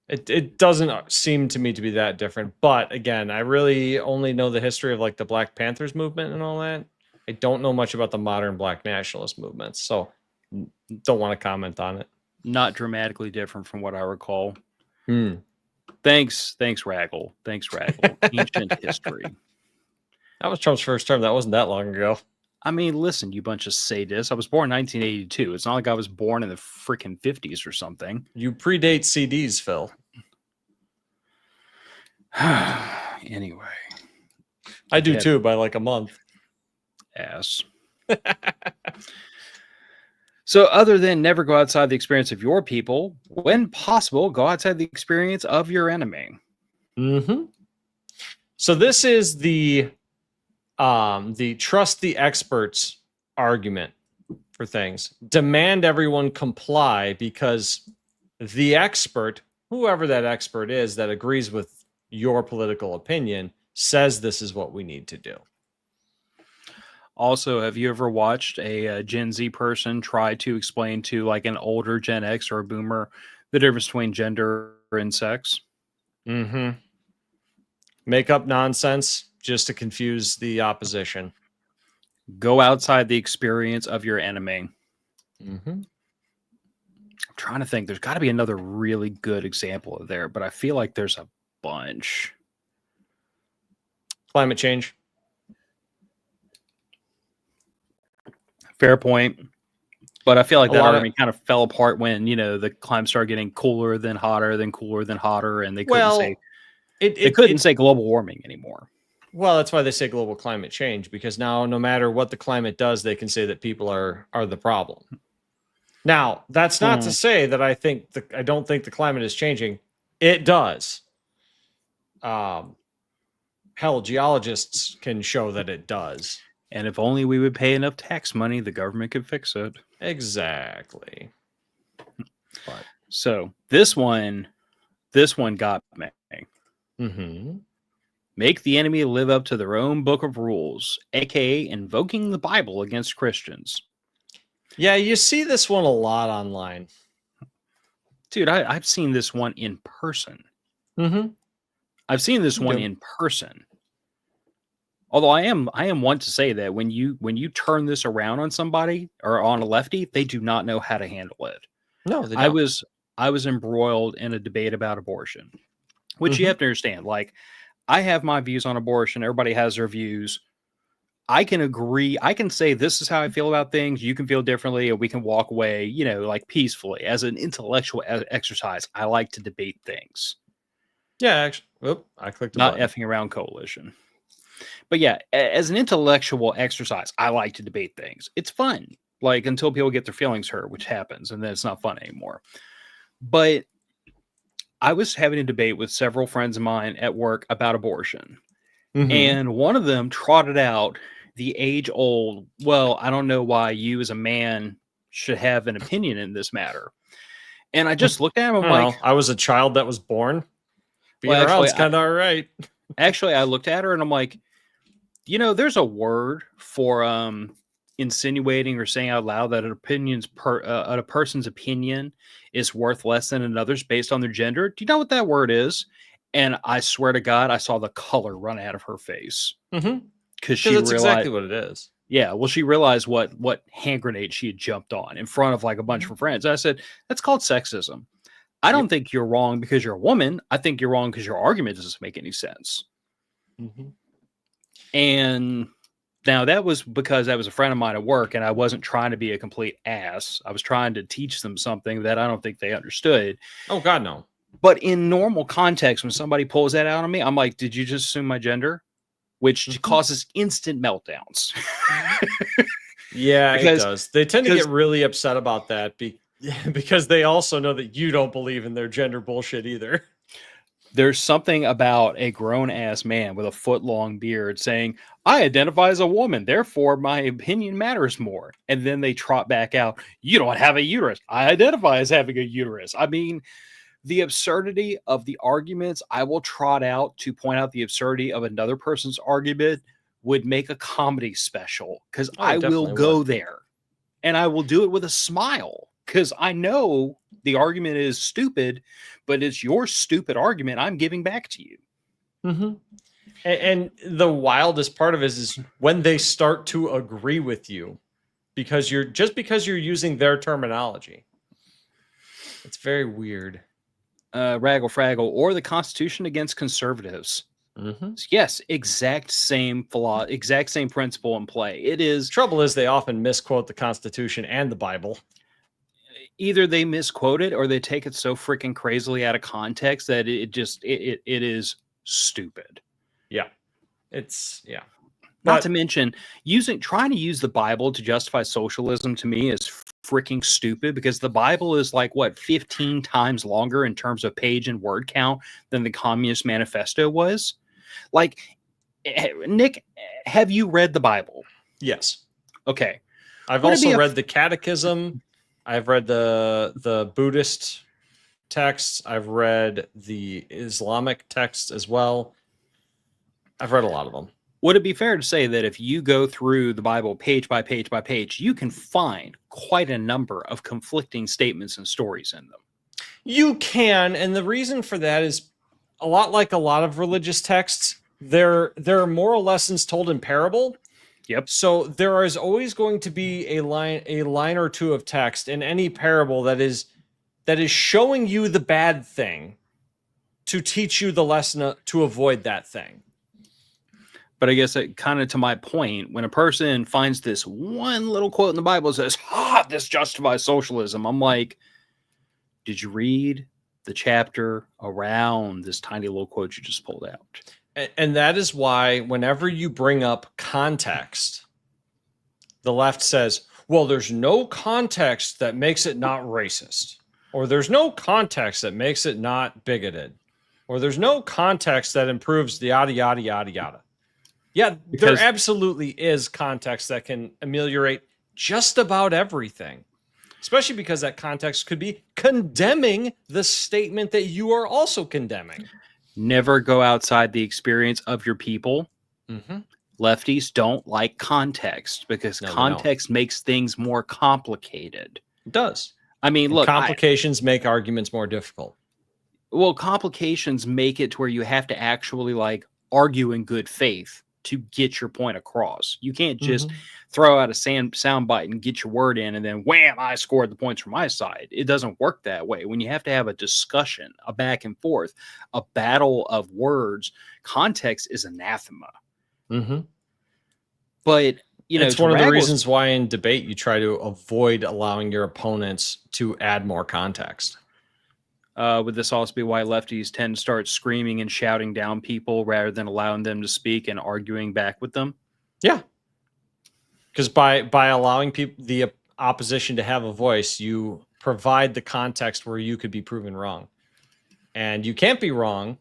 It doesn't seem to me to be that different. But again, I really only know the history of like the Black Panthers movement and all that. I don't know much about the modern black nationalist movements, so don't want to comment on it. Not dramatically different from what I recall. Thanks, Raggle. Ancient history. That was Trump's first term. That wasn't that long ago. I mean, listen, you bunch of sadists. I was born in 1982. It's not like I was born in the freaking 50s or something. You predate CDs, Phil. Anyway. I do too, by like a month. Ass. So other than never go outside the experience of your people, when possible, go outside the experience of your enemy. So this is the trust the experts argument for things. Demand everyone comply because the expert, whoever that expert is that agrees with your political opinion, says this is what we need to do. Also, have you ever watched a Gen Z person try to explain to like an older Gen X or a boomer the difference between gender and sex? Mm-hmm. Make up nonsense just to confuse the opposition. Go outside the experience of your enemy. Mm-hmm. I'm trying to think. There's got to be another really good example of there, but I feel like there's a bunch. Climate change. Fair point. But I feel like A that lot of- argument kind of fell apart when, the climate started getting cooler than hotter, then cooler than hotter, and they couldn't say global warming anymore. Well, that's why they say global climate change, because now no matter what the climate does, they can say that people are the problem. Now, that's not to say that I don't think the climate is changing. It does. Hell, geologists can show that it does. And if only we would pay enough tax money, the government could fix it. Exactly. But so this one got me. Mm-hmm. Make the enemy live up to their own book of rules, aka invoking the Bible against Christians. Yeah, you see this one a lot online. Dude, I've seen this one in person. Mm-hmm. I've seen this one in person. Although I am one to say that when you turn this around on somebody or on a lefty, they do not know how to handle it. No, they don't. I was embroiled in a debate about abortion, which you have to understand. Like, I have my views on abortion. Everybody has their views. I can agree. I can say this is how I feel about things. You can feel differently, and we can walk away, like peacefully. As an intellectual exercise, I like to debate things. Yeah, actually, I clicked. Not effing around coalition. But yeah, as an intellectual exercise, I like to debate things. It's fun, like until people get their feelings hurt, which happens, and then it's not fun anymore. But I was having a debate with several friends of mine at work about abortion. Mm-hmm. And one of them trotted out the age-old, well, I don't know why you as a man should have an opinion in this matter. And I just looked at him, I'm like... I was a child that was born. Being around is kind of all right. Actually, I looked at her and I'm like, there's a word for insinuating or saying out loud that a person's opinion is worth less than another's based on their gender. Do you know what that word is? And I swear to God, I saw the color run out of her face. Mm-hmm. Because she realized exactly what it is. Yeah, well, she realized what hand grenade she had jumped on in front of like a bunch of her friends. I said, that's called sexism. I don't think you're wrong because you're a woman. I think you're wrong because your argument doesn't make any sense. Mm-hmm. And now that was because that was a friend of mine at work, and I wasn't trying to be a complete ass. I was trying to teach them something that I don't think they understood. Oh, God, no. But in normal context, when somebody pulls that out on me, I'm like, did you just assume my gender? Which causes instant meltdowns. Yeah, it does. They tend to get really upset about that because they also know that you don't believe in their gender bullshit either. There's something about a grown-ass man with a foot-long beard saying, I identify as a woman, therefore my opinion matters more. And then they trot back out, you don't have a uterus. I identify as having a uterus. I mean, the absurdity of the arguments I will trot out to point out the absurdity of another person's argument would make a comedy special, because I will go there and I will do it with a smile, because I know the argument is stupid, but it's your stupid argument I'm giving back to you. Mm-hmm. And the wildest part of it is when they start to agree with you because you're using their terminology. It's very weird. Raggle Fraggle, or the Constitution against conservatives. Mm-hmm. Yes, exact same principle in play. It is. Trouble is they often misquote the Constitution and the Bible. Either they misquote it or they take it so freaking crazily out of context that it is stupid. Yeah. It's Not to mention trying to use the Bible to justify socialism to me is freaking stupid, because the Bible is like 15 times longer in terms of page and word count than the Communist Manifesto was. Like, Nick, have you read the Bible? Yes. Okay. I've also read the Catechism. I've read the Buddhist texts. I've read the Islamic texts as well. I've read a lot of them. Would it be fair to say that if you go through the Bible page by page by page, you can find quite a number of conflicting statements and stories in them? You can, and the reason for that is a lot like a lot of religious texts. There are moral lessons told in parable. Yep. So there is always going to be a line or two of text in any parable that is showing you the bad thing to teach you the lesson to avoid that thing. But I guess it kind of to my point, when a person finds this one little quote in the Bible that says, this justifies socialism, I'm like, did you read the chapter around this tiny little quote you just pulled out? And that is why whenever you bring up context, the left says, well, there's no context that makes it not racist, or there's no context that makes it not bigoted, or there's no context that improves the yada, yada, yada, yada. Yeah, there absolutely is context that can ameliorate just about everything, especially because that context could be condemning the statement that you are also condemning. Never go outside the experience of your people. Mm-hmm. Lefties don't like context because context makes things more complicated. It does. I mean, look, complications make arguments more difficult. Well, complications make it to where you have to actually argue in good faith to get your point across. You can't just throw out a sound bite and get your word in and then wham, I scored the points from my side. It doesn't work that way. When you have to have a discussion, a back and forth, a battle of words, context is anathema. Mm-hmm. But, it's one of the reasons why in debate you try to avoid allowing your opponents to add more context. Would this also be why lefties tend to start screaming and shouting down people rather than allowing them to speak and arguing back with them? Yeah. Because by allowing the opposition to have a voice, you provide the context where you could be proven wrong. And you can't be wrong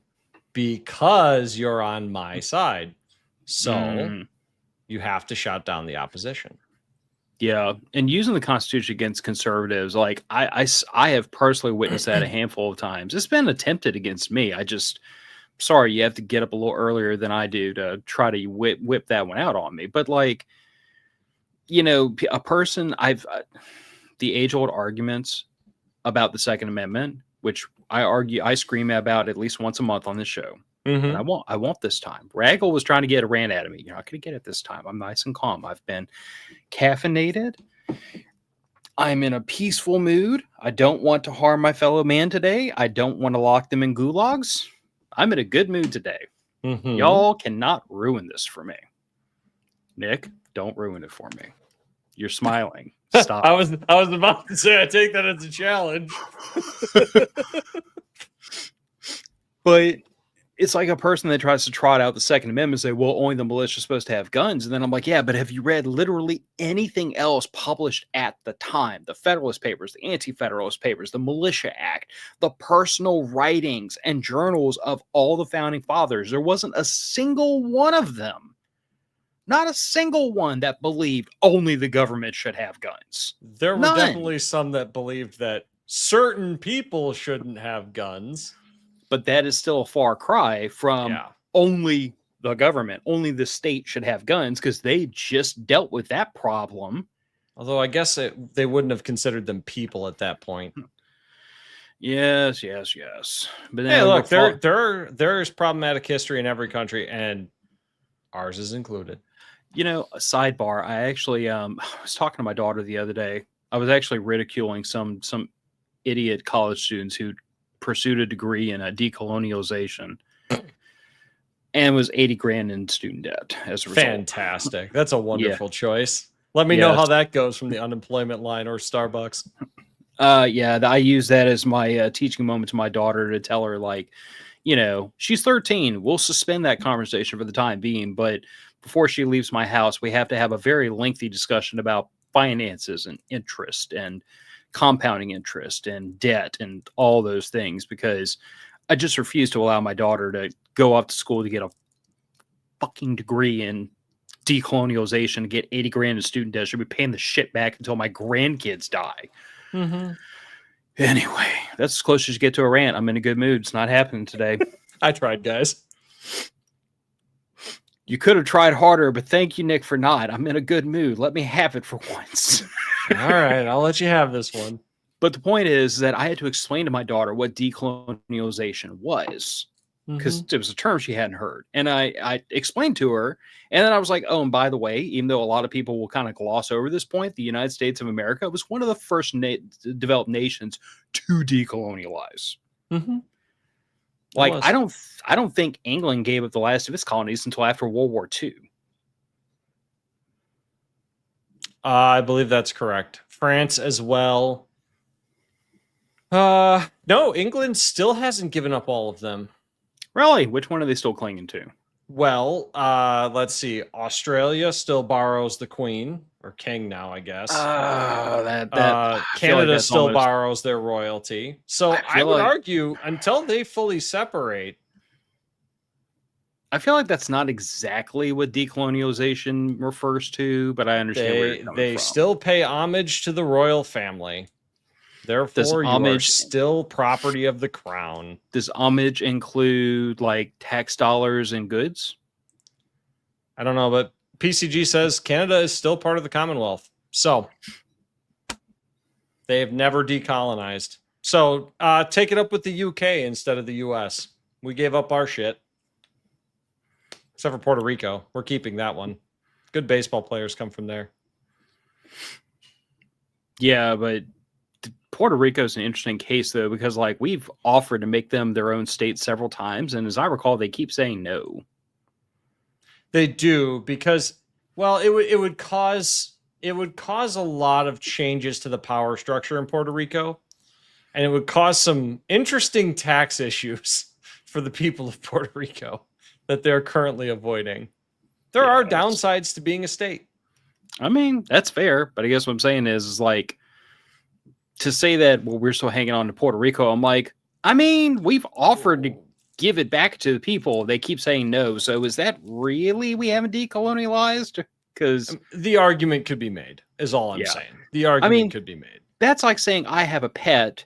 because you're on my side. So you have to shout down the opposition. Yeah, and using the Constitution against conservatives, I have personally witnessed that a handful of times. It's been attempted against me. Sorry, you have to get up a little earlier than I do to try to whip that one out on me. But a person, the age-old arguments about the Second Amendment, which I scream about at least once a month on this show. And I won't this time. Raggle was trying to get a rant out of me. You're not going to get it this time. I'm nice and calm. I've been caffeinated. I'm in a peaceful mood. I don't want to harm my fellow man today. I don't want to lock them in gulags. I'm in a good mood today. Y'all cannot ruin this for me. Nick, don't ruin it for me. You're smiling. Stop. I was about to say I take that as a challenge. But it's like a person that tries to trot out the Second Amendment and say, well, only the militia is supposed to have guns. And then I'm like, yeah, but have you read literally anything else published at the time? The Federalist Papers, the Anti-Federalist Papers, the Militia Act, the personal writings and journals of all the founding fathers. There wasn't a single one of them, not a single one, that believed only the government should have guns. There were definitely some that believed that certain people shouldn't have guns. But that is still a far cry from only the government, only the state should have guns, because they just dealt with that problem. Although I guess they wouldn't have considered them people at that point. Yes. But hey, look, there's problematic history in every country, and ours is included. A sidebar. I actually was talking to my daughter the other day. I was actually ridiculing some idiot college students who pursued a degree in decolonialization and was $80,000 in student debt as a result. Fantastic. That's a wonderful choice. Let me know how that goes from the unemployment line or Starbucks. I use that as my teaching moment to my daughter to tell her, she's 13. We'll suspend that conversation for the time being. But before she leaves my house, we have to have a very lengthy discussion about finances and interest and compounding interest and debt and all those things, because I just refuse to allow my daughter to go off to school to get a fucking degree in decolonialization and get $80,000 in student debt. She'll be paying the shit back until my grandkids die. Anyway, that's as close as you get to a rant. I'm in a good mood. It's not happening today. I tried, guys. You could have tried harder, but thank you, Nick, for not. I'm in a good mood. Let me have it for once. All right, I'll let you have this one. But the point is that I had to explain to my daughter what decolonialization was, because it was a term she hadn't heard. And I explained to her, and then I was like, oh, and by the way, even though a lot of people will kind of gloss over this point, the United States of America was one of the first developed nations to decolonialize. Like, I don't think England gave up the last of its colonies until after World War II. I believe that's correct. France as well. No, England still hasn't given up all of them. Really? Which one are they still clinging to? Well, let's see. Australia still borrows the Queen or King now, I guess. Canada still borrows their royalty. So I would argue until they fully separate. I feel like that's not exactly what decolonialization refers to, but I understand where you're coming from. They still pay homage to the royal family. Therefore, you are still property of the crown. Does homage include like tax dollars and goods? I don't know, but PCG says Canada is still part of the Commonwealth. So they have never decolonized. So take it up with the UK instead of the US. We gave up our shit. Except for Puerto Rico. We're keeping that one. Good baseball players come from there. Yeah, but Puerto Rico is an interesting case, though, because like we've offered to make them their own state several times. And as I recall, they keep saying no. They do, because, well, it would cause a lot of changes to the power structure in Puerto Rico. And it would cause some interesting tax issues for the people of Puerto Rico that they're currently avoiding. There are downsides to being a state. I mean, that's fair. But I guess what I'm saying is like, to say that, well, we're still hanging on to Puerto Rico, I'm like, I mean, we've offered to give it back to the people. They keep saying no. So is that really we haven't decolonialized? Because the argument could be made, is all I'm saying. The argument could be made. That's like saying I have a pet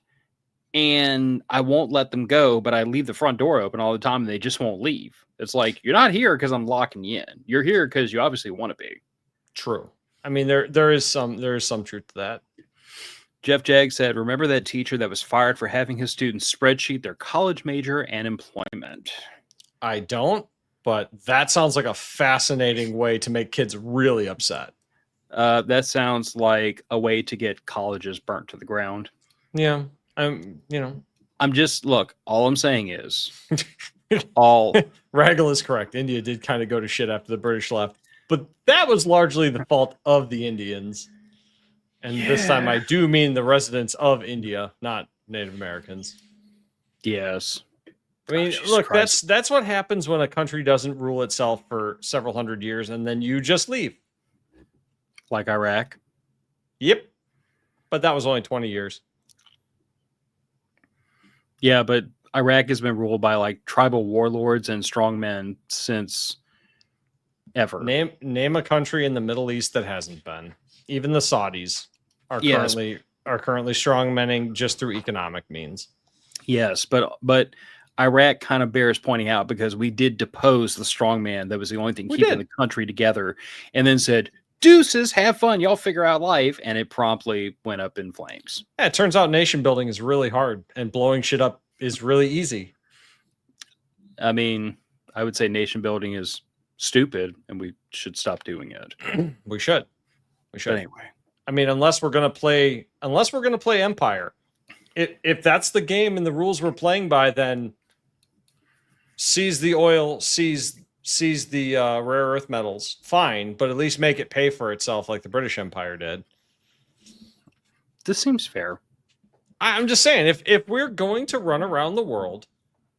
and I won't let them go, but I leave the front door open all the time and they just won't leave. It's like, you're not here because I'm locking you in. You're here because you obviously want to be. True. I mean, there is some truth to that. Jeff Jag said, remember that teacher that was fired for having his students spreadsheet their college major and employment? I don't, but that sounds like a fascinating way to make kids really upset. That sounds like a way to get colleges burnt to the ground. Yeah. Look, all I'm saying is Raggle is correct. India did kind of go to shit after the British left, but that was largely the fault of the Indians. And this time I do mean the residents of India, not Native Americans. Yes. I mean, look, that's what happens when a country doesn't rule itself for several hundred years and then you just leave. Like Iraq? Yep. But that was only 20 years. Yeah, but Iraq has been ruled by like tribal warlords and strongmen since ever. Name a country in the Middle East that hasn't been. Even the Saudis are currently strongmenning just through economic means. Yes, but Iraq kind of bears pointing out because we did depose the strongman that was the only thing keeping the country together, and then said, deuces, have fun, y'all figure out life, and it promptly went up in flames. Yeah, it turns out nation building is really hard and blowing shit up is really easy. I mean, I would say nation building is stupid and we should stop doing it. We should. But anyway, I mean, unless we're gonna play Empire, if that's the game and the rules we're playing by, then seize the oil, seize the rare earth metals, fine, but at least make it pay for itself like the British Empire did. This seems fair. I'm just saying, if we're going to run around the world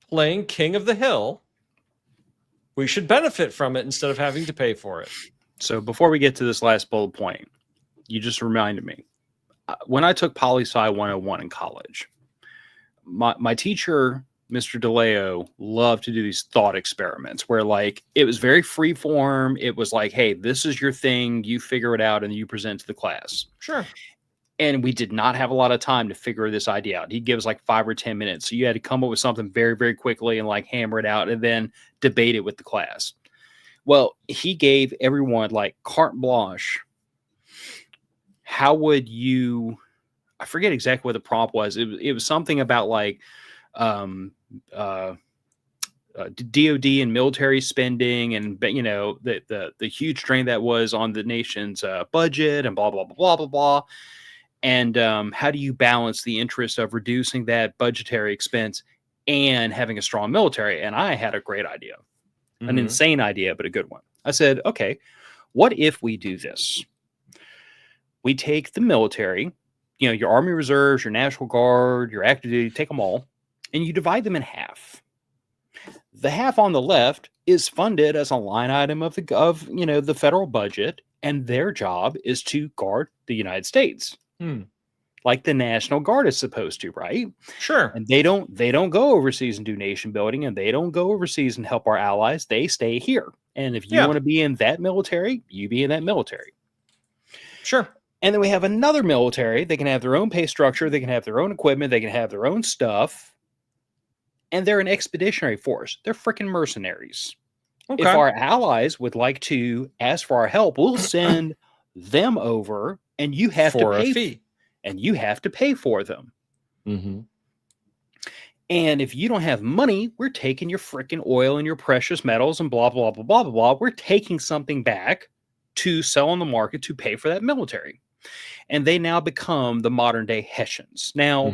playing King of the Hill, we should benefit from it instead of having to pay for it. So before we get to this last bullet point, you just reminded me. When I took Poli-Sci 101 in college, my teacher, Mr. DeLeo, loved to do these thought experiments where like it was very free form. It was like, hey, this is your thing. You figure it out and you present to the class. Sure. And we did not have a lot of time to figure this idea out. He'd give us like 5 or 10 minutes. So you had to come up with something very, very quickly and like hammer it out and then debate it with the class. Well, he gave everyone like carte blanche. How would you? I forget exactly what the prompt was. It was something about like um, uh, DoD and military spending, and the huge strain that was on the nation's budget, and blah blah blah blah blah blah. And how do you balance the interest of reducing that budgetary expense and having a strong military? And I had a great idea, an insane idea, but a good one. I said, okay, what if we do this? We take the military, your Army Reserves, your National Guard, your active duty, take them all, and you divide them in half. The half on the left is funded as a line item of the federal budget, and their job is to guard the United States. Like the National Guard is supposed to, right? Sure. And they don't go overseas and do nation building, and they don't go overseas and help our allies. They stay here. And if you want to be in that military, you be in that military. Sure. And then we have another military. They can have their own pay structure. They can have their own equipment. They can have their own stuff. And they're an expeditionary force. They're freaking mercenaries. Okay. If our allies would like to ask for our help, we'll send them over, and you have to pay a fee. And you have to pay for them. Mm-hmm. And if you don't have money, we're taking your freaking oil and your precious metals and blah, blah, blah, blah, blah, blah. We're taking something back to sell on the market to pay for that military. And they now become the modern day Hessians. Now,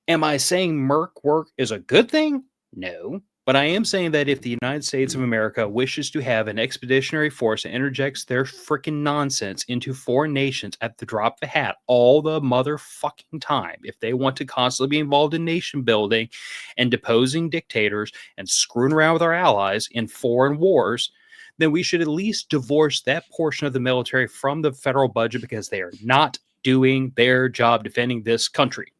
am I saying merc work is a good thing? No. But I am saying that if the United States of America wishes to have an expeditionary force that interjects their freaking nonsense into foreign nations at the drop of a hat all the motherfucking time, if they want to constantly be involved in nation building and deposing dictators and screwing around with our allies in foreign wars, then we should at least divorce that portion of the military from the federal budget, because they are not doing their job defending this country.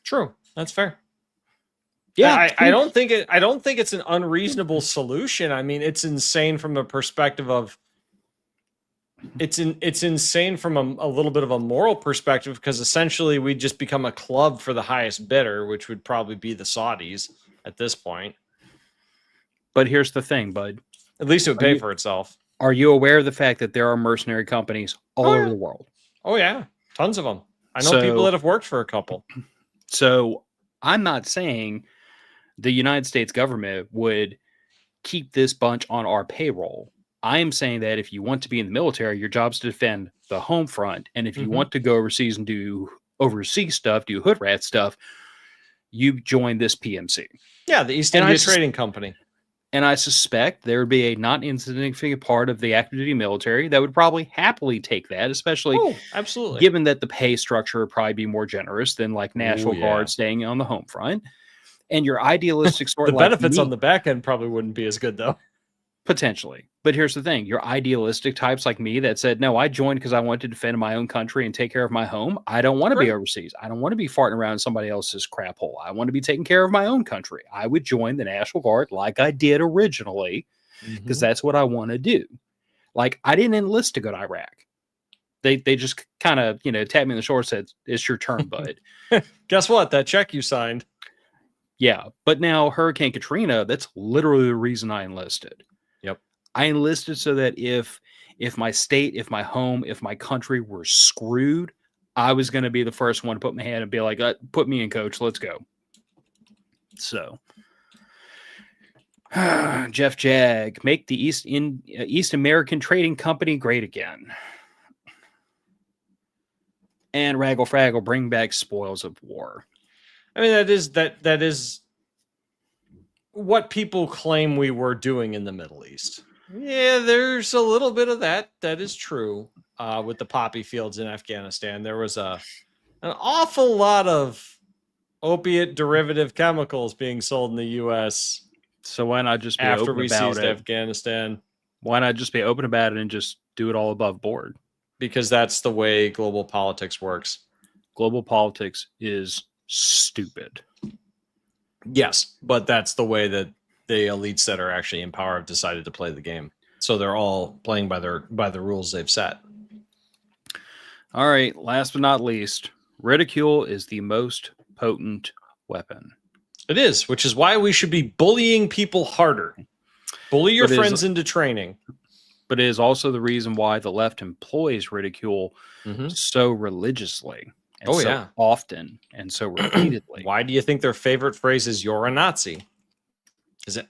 True. That's fair. Yeah, I don't think it's an unreasonable solution. I mean, it's insane from the perspective of it's insane from a little bit of a moral perspective, because essentially we just become a club for the highest bidder, which would probably be the Saudis at this point. But here's the thing, bud. At least it would pay for itself. Are you aware of the fact that there are mercenary companies all over the world? Oh yeah, tons of them. I know people that have worked for a couple. So I'm not saying the United States government would keep this bunch on our payroll. I am saying that if you want to be in the military, your job is to defend the home front. And if you want to go overseas and do overseas stuff, do hood rat stuff, you join this PMC. Yeah, the East India Trading Company. And I suspect there would be a not insignificant part of the active duty military that would probably happily take that, especially absolutely, given that the pay structure would probably be more generous than like National Guard staying on the home front. And your idealistic sort the benefits on the back end probably wouldn't be as good, though. Potentially. But here's the thing. Your idealistic types like me that said, no, I joined because I wanted to defend my own country and take care of my home. I don't want to be overseas. I don't want to be farting around somebody else's crap hole. I want to be taking care of my own country. I would join the National Guard like I did originally, because that's what I want to do. Like, I didn't enlist to go to Iraq. They just kind of, tapped me on the shoulder and said, it's your turn, bud. Guess what? That check you signed. Yeah. But now Hurricane Katrina, that's literally the reason I enlisted. Yep. I enlisted so that if my state, if my home, if my country were screwed, I was going to be the first one to put my hand and be like, put me in, coach, let's go. So Jeff Jag, make the East American Trading Company great again. And Raggle Fraggle, bring back spoils of war. I mean, that is what people claim we were doing in the Middle East. Yeah, there's a little bit of that. That is true. With the poppy fields in Afghanistan, there was an awful lot of opiate derivative chemicals being sold in the U.S. So why not just be after open we about seized it? Afghanistan? Why not just be open about it and just do it all above board? Because that's the way global politics works. Global politics is stupid. Yes, but that's the way that the elites that are actually in power have decided to play the game. So they're all playing by the rules they've set. All right, last but not least, ridicule is the most potent weapon. It is, which is why we should be bullying people harder. Bully your But friends into training. But it is also the reason why the left employs ridicule so religiously and so often and so repeatedly. Why do you think their favorite phrase is "you're a Nazi"? Is it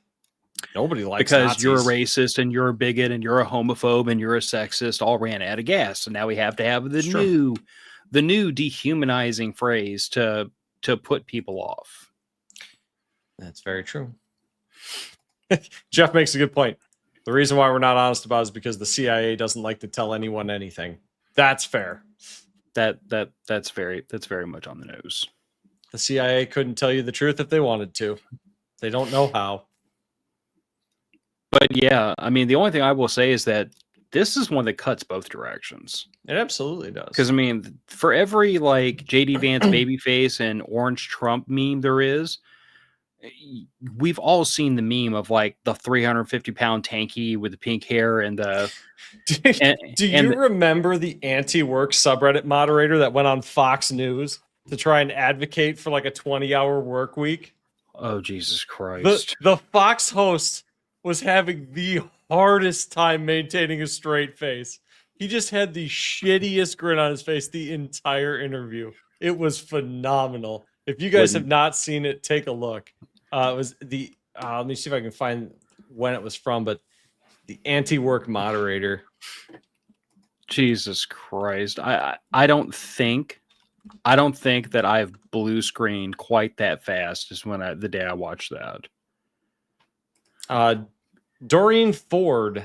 nobody likes because Nazis. You're a racist and you're a bigot and you're a homophobe and you're a sexist all ran out of gas. So now we have to have the new dehumanizing phrase to put people off. That's very true. Jeff makes a good point. The reason why we're not honest about it is because the CIA doesn't like to tell anyone anything. That's fair. That's very much on the nose. The CIA couldn't tell you the truth if they wanted to. They don't know how. But yeah, I mean, the only thing I will say is that this is one that cuts both directions. It absolutely does. Because, I mean, for every, like, J.D. Vance babyface and Orange Trump meme there is, we've all seen the meme of, like, the 350-pound tanky with the pink hair and the... Do you remember the anti-work subreddit moderator that went on Fox News to try and advocate for, like, a 20-hour work week? Oh, Jesus Christ. The Fox host was having the hardest time maintaining a straight face. He just had the shittiest grin on his face the entire interview. It was phenomenal. If you guys have not seen it, take a look. It was the let me see if I can find when it was from, but the anti-work moderator. Jesus Christ. I don't think that I've blue screened quite that fast as the day I watched that. Doreen Ford,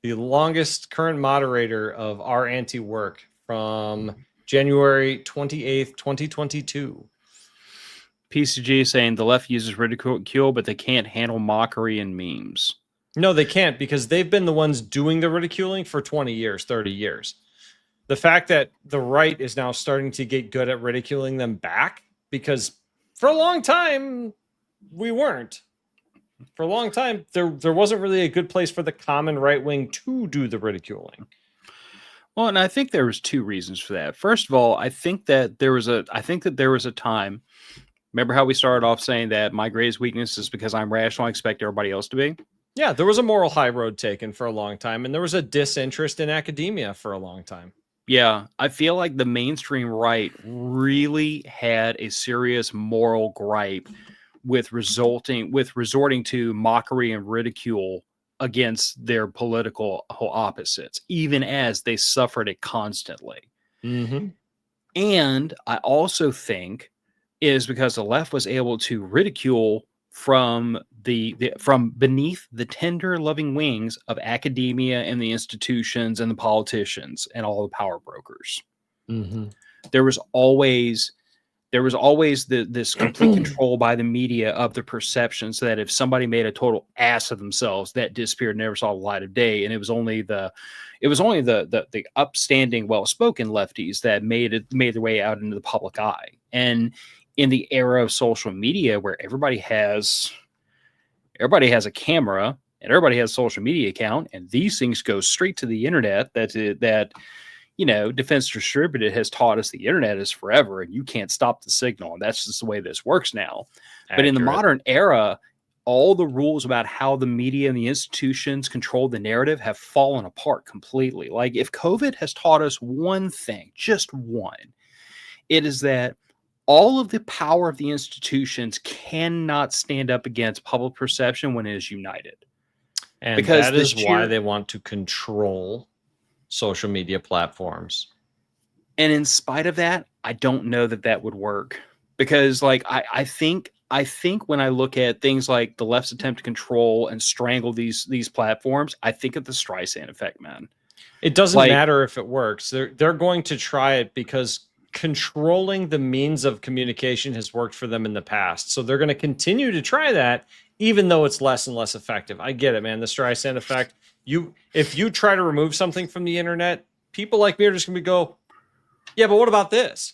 the longest current moderator of our anti-work from January 28th, 2022. PCG saying the left uses ridicule, but they can't handle mockery and memes. No, they can't, because they've been the ones doing the ridiculing for 20 years, 30 years. The fact that the right is now starting to get good at ridiculing them back, because for a long time, we weren't. For a long time, there wasn't really a good place for the common right wing to do the ridiculing. Well, and I think there was two reasons for that. First of all, I think that there was a time. Remember how we started off saying that my greatest weakness is because I'm rational, I expect everybody else to be? Yeah, there was a moral high road taken for a long time, and there was a disinterest in academia for a long time. Yeah, I feel like the mainstream right really had a serious moral gripe with resorting to mockery and ridicule against their political opposites, even as they suffered it constantly. Mm-hmm. And I also think is because the left was able to ridicule from beneath the tender, loving wings of academia and the institutions and the politicians and all the power brokers. Mm-hmm. There was always this complete control by the media of the perception, so that if somebody made a total ass of themselves, that disappeared, never saw the light of day, and it was only the upstanding, well-spoken lefties that made their way out into the public eye. And in the era of social media, where everybody has a camera and everybody has a social media account, and these things go straight to the internet, that Defense Distributed has taught us the internet is forever and you can't stop the signal. And that's just the way this works now. Accurate. But in the modern era, all the rules about how the media and the institutions control the narrative have fallen apart completely. Like, if COVID has taught us one thing, just one, it is that all of the power of the institutions cannot stand up against public perception when it is united. And because that is why they want to control social media platforms. And in spite of that, I don't know that would work, because like I think when I look at things like the left's attempt to control and strangle these platforms, I think of the Streisand effect, man. It doesn't matter if it works. They're going to try it because controlling the means of communication has worked for them in the past. So they're going to continue to try that, even though it's less and less effective. I get it, man. The Streisand effect. If you try to remove something from the internet, people like me are just going to go, yeah, but what about this?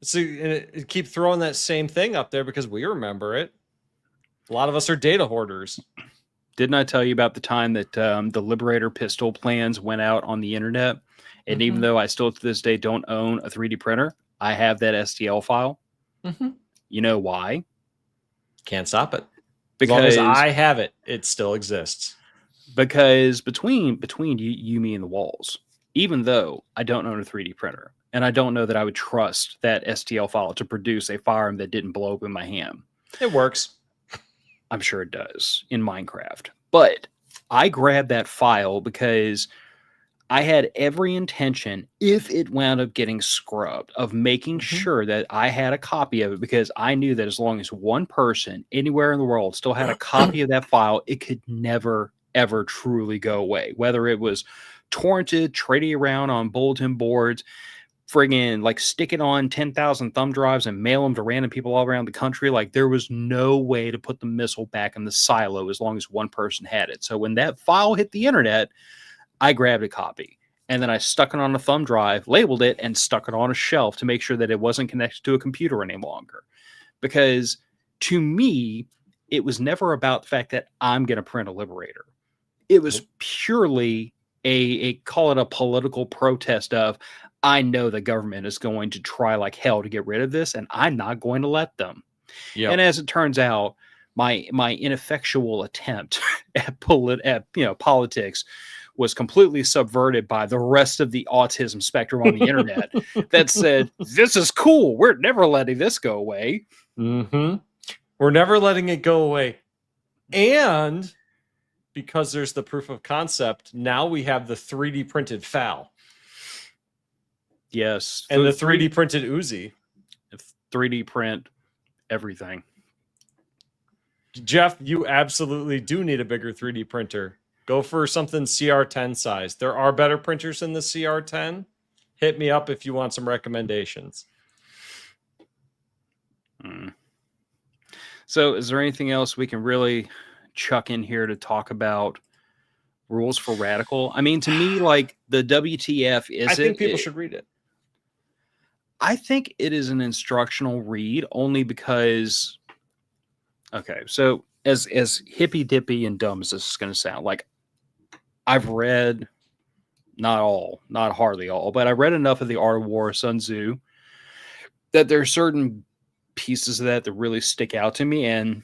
So keep throwing that same thing up there because we remember it. A lot of us are data hoarders. Didn't I tell you about the time that the Liberator pistol plans went out on the internet? And even though I still to this day don't own a 3D printer, I have that STL file. You know why? Can't stop it. As long as because I have it, it still exists. because between you, me, and the walls, even though I don't own a 3D printer, and I don't know that I would trust that STL file to produce a firearm that didn't blow up in my hand. It works. I'm sure it does in Minecraft. But I grabbed that file because I had every intention, if it wound up getting scrubbed, of making sure that I had a copy of it, because I knew that as long as one person anywhere in the world still had a copy of that file, it could never, ever truly go away. Whether it was torrented, trading around on bulletin boards, friggin' like stick it on 10,000 thumb drives and mail them to random people all around the country. Like, there was no way to put the missile back in the silo as long as one person had it. So when that file hit the internet, I grabbed a copy and then I stuck it on a thumb drive, labeled it, and stuck it on a shelf to make sure that it wasn't connected to a computer any longer. Because to me, it was never about the fact that I'm going to print a Liberator. It was purely a call it a political protest of, I know the government is going to try like hell to get rid of this, and I'm not going to let them. Yep. And as it turns out, my ineffectual attempt at politics was completely subverted by the rest of the autism spectrum on the internet that said, this is cool. We're never letting this go away. Mm-hmm. We're never letting it go away. And because there's the proof of concept, now we have the 3D printed FAL. Yes. And the 3D printed Uzi. 3D print everything. Jeff, you absolutely do need a bigger 3D printer. Go for something CR10 size. There are better printers than the CR10. Hit me up if you want some recommendations. So is there anything else we can really chuck in here to talk about rules for radical? I mean, to me, like, the WTF is, I think people should read it. I think it is an instructional read only because, okay, so as hippy dippy and dumb as this is going to sound, like, I've read not hardly all, but I read enough of The Art of War, Sun Tzu, that there are certain pieces of that really stick out to me, and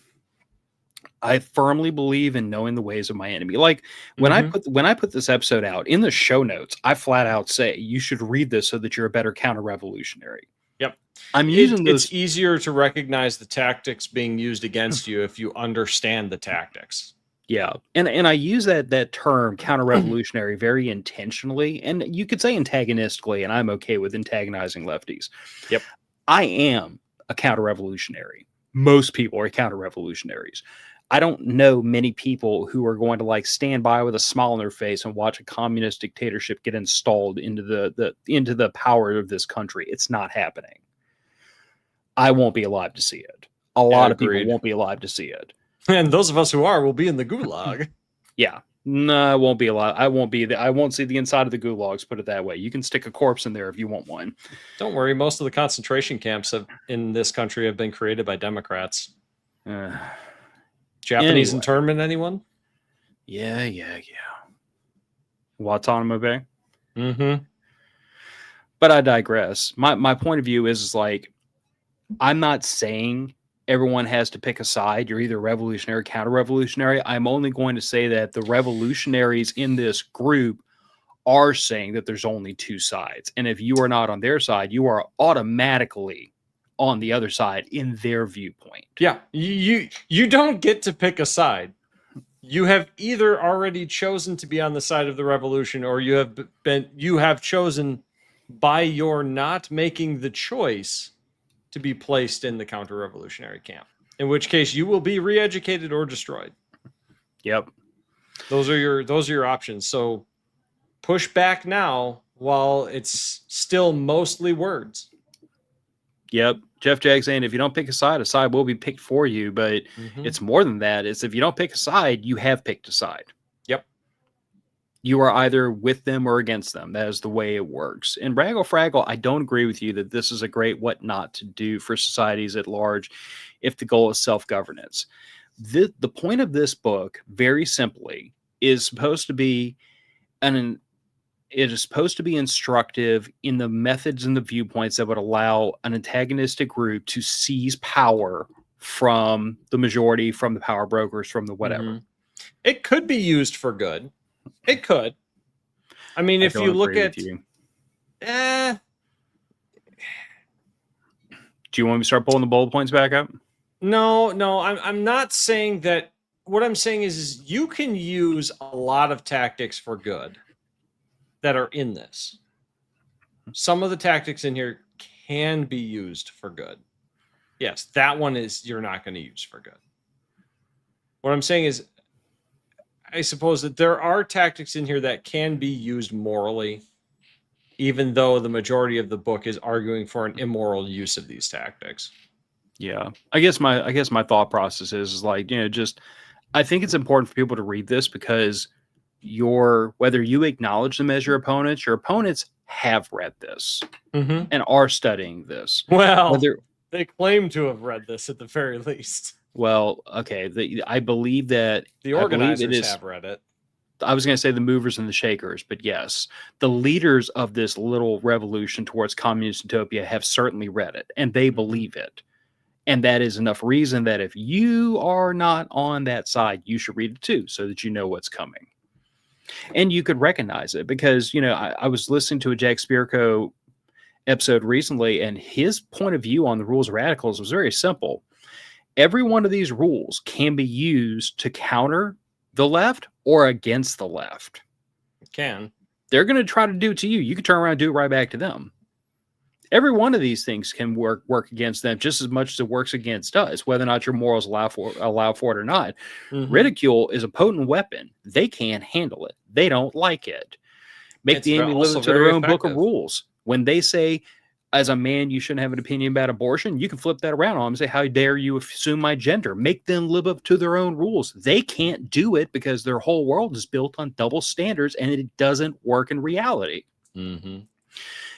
I firmly believe in knowing the ways of my enemy. Like, when I put this episode out in the show notes, I flat out say you should read this so that you're a better counter-revolutionary. Yep. I'm using those. It's easier to recognize the tactics being used against you if you understand the tactics. Yeah. And I use that term counter-revolutionary very intentionally, and you could say antagonistically, and I'm okay with antagonizing lefties. Yep. I am a counter-revolutionary. Most people are counter-revolutionaries. I don't know many people who are going to like stand by with a smile on their face and watch a communist dictatorship get installed into the power of this country. It's not happening. I won't be alive to see it. A lot of people won't be alive to see it. And those of us who are will be in the gulag. Yeah. No, I won't be alive. I won't see the inside of the gulags, put it that way. You can stick a corpse in there if you want one. Don't worry. Most of the concentration camps in this country have been created by Democrats. Japanese internment, anyone? Yeah. Guantanamo Bay? Mm-hmm. But I digress. My point of view is like, I'm not saying everyone has to pick a side. You're either revolutionary or counter-revolutionary. I'm only going to say that the revolutionaries in this group are saying that there's only two sides. And if you are not on their side, you are automatically on the other side in their viewpoint. Yeah, you don't get to pick a side. You have either already chosen to be on the side of the revolution, or you have chosen by your not making the choice to be placed in the counter-revolutionary camp. In which case, you will be re-educated or destroyed. Yep, those are your options. So push back now while it's still mostly words. Yep. Jeff Jag saying, if you don't pick a side will be picked for you. But it's more than that. It's if you don't pick a side, you have picked a side. Yep. You are either with them or against them. That is the way it works. And Raggle Fraggle, I don't agree with you that this is a great what not to do for societies at large if the goal is self-governance. The point of this book, very simply, is supposed to be instructive in the methods and the viewpoints that would allow an antagonistic group to seize power from the majority, from the power brokers, from the whatever. Mm-hmm. It could be used for good. It could. I mean, if you look at... Do you want me to start pulling the bullet points back up? No, I'm not saying that. What I'm saying is you can use a lot of tactics for good that are in this. Some of the tactics in here can be used for good. Yes, that one is you're not going to use for good. What I'm saying is, I suppose that there are tactics in here that can be used morally, even though the majority of the book is arguing for an immoral use of these tactics. Yeah, I guess my thought process is like, just I think it's important for people to read this because whether you acknowledge them as your opponents have read this and are studying this. Well, they claim to have read this at the very least. Well, okay, I believe that the organizers have read it. I was going to say the movers and the shakers, but yes, the leaders of this little revolution towards communist utopia have certainly read it, and they believe it. And that is enough reason that if you are not on that side, you should read it too, so that you know what's coming. And you could recognize it because, I was listening to a Jack Spirko episode recently, and his point of view on the rules of radicals was very simple. Every one of these rules can be used to counter the left or against the left. It can. They're going to try to do it to you. You can turn around and do it right back to them. Every one of these things can work against them just as much as it works against us, whether or not your morals allow for it or not. Ridicule is a potent weapon. They can't handle it. They don't like it. Make the enemy live to their own book of rules. When they say, as a man, you shouldn't have an opinion about abortion, you can flip that around on them and say, how dare you assume my gender? Make them live up to their own rules. They can't do it because their whole world is built on double standards and it doesn't work in reality.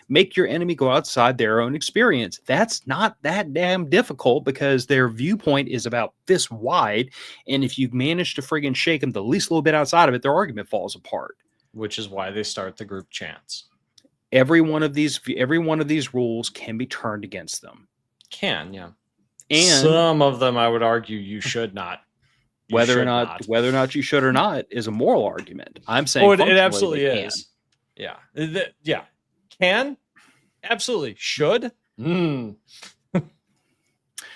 Make your enemy go outside their own experience. That's not that damn difficult because their viewpoint is about this wide. And if you manage to friggin' shake them the least little bit outside of it, their argument falls apart. Which is why they start the group chants. Every one of these rules can be turned against them. Can, yeah. And some of them, I would argue, you should not. Whether or not you should or not is a moral argument. I'm saying it absolutely is. Yeah. Yeah. Can? Absolutely. Should? Think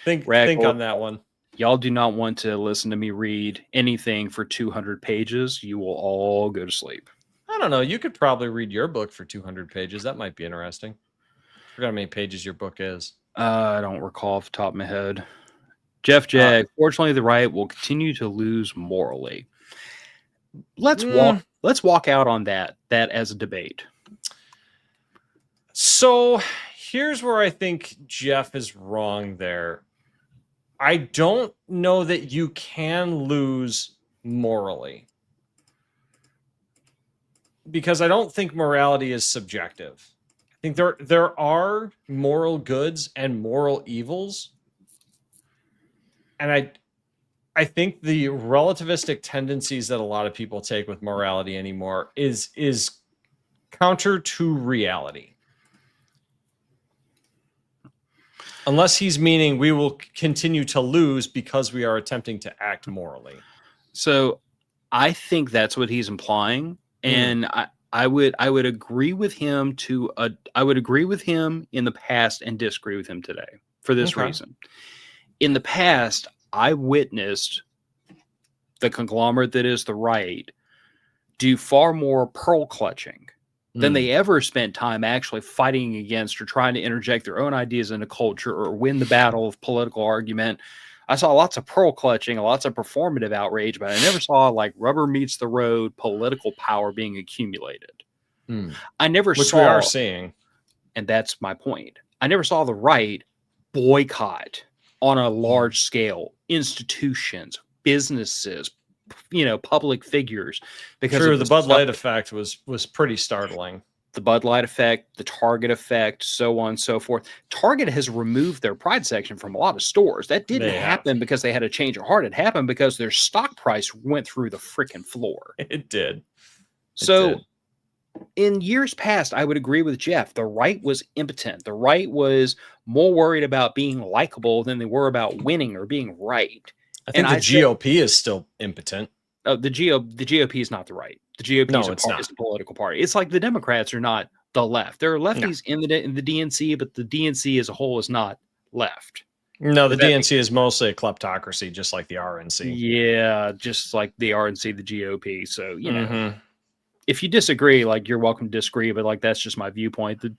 on that one. Y'all do not want to listen to me read anything for 200 pages. You will all go to sleep. I don't know. You could probably read your book for 200 pages. That might be interesting. I forgot how many pages your book is. I don't recall off the top of my head. Jeff Jag, fortunately, the right will continue to lose morally. Let's walk out on that as a debate. So here's where I think Jeff is wrong there. I don't know that you can lose morally. Because I don't think morality is subjective. I think there are moral goods and moral evils. And I think the relativistic tendencies that a lot of people take with morality anymore is counter to reality. Unless he's meaning we will continue to lose because we are attempting to act morally. So I think that's what he's implying. And I would agree with him I would agree with him in the past and disagree with him today for this reason. In the past, I witnessed the conglomerate that is the right do far more pearl clutching than they ever spent time actually fighting against or trying to interject their own ideas into culture or win the battle of political argument. I saw lots of pearl clutching, lots of performative outrage, but I never saw like rubber meets the road political power being accumulated. I never saw, which we are seeing, and that's my point. I never saw the right boycott on a large scale institutions, businesses, public figures. Because the Bud Light effect was pretty startling. The Bud Light effect, the Target effect, so on and so forth. Target has removed their Pride section from a lot of stores. That didn't happen because they had a change of heart. It happened because their stock price went through the freaking floor. It did. So in years past, I would agree with Jeff. The right was impotent. The right was more worried about being likable than they were about winning or being right. I think the GOP is still impotent. The GOP is not the right. The GOP is a political party. It's like the Democrats are not the left. There are lefties in the DNC, but the DNC as a whole is not left. No, the DNC is mostly a kleptocracy, just like the RNC. Yeah, just like the RNC, the GOP. So, you know, if you disagree, like, you're welcome to disagree, but like, that's just my viewpoint. The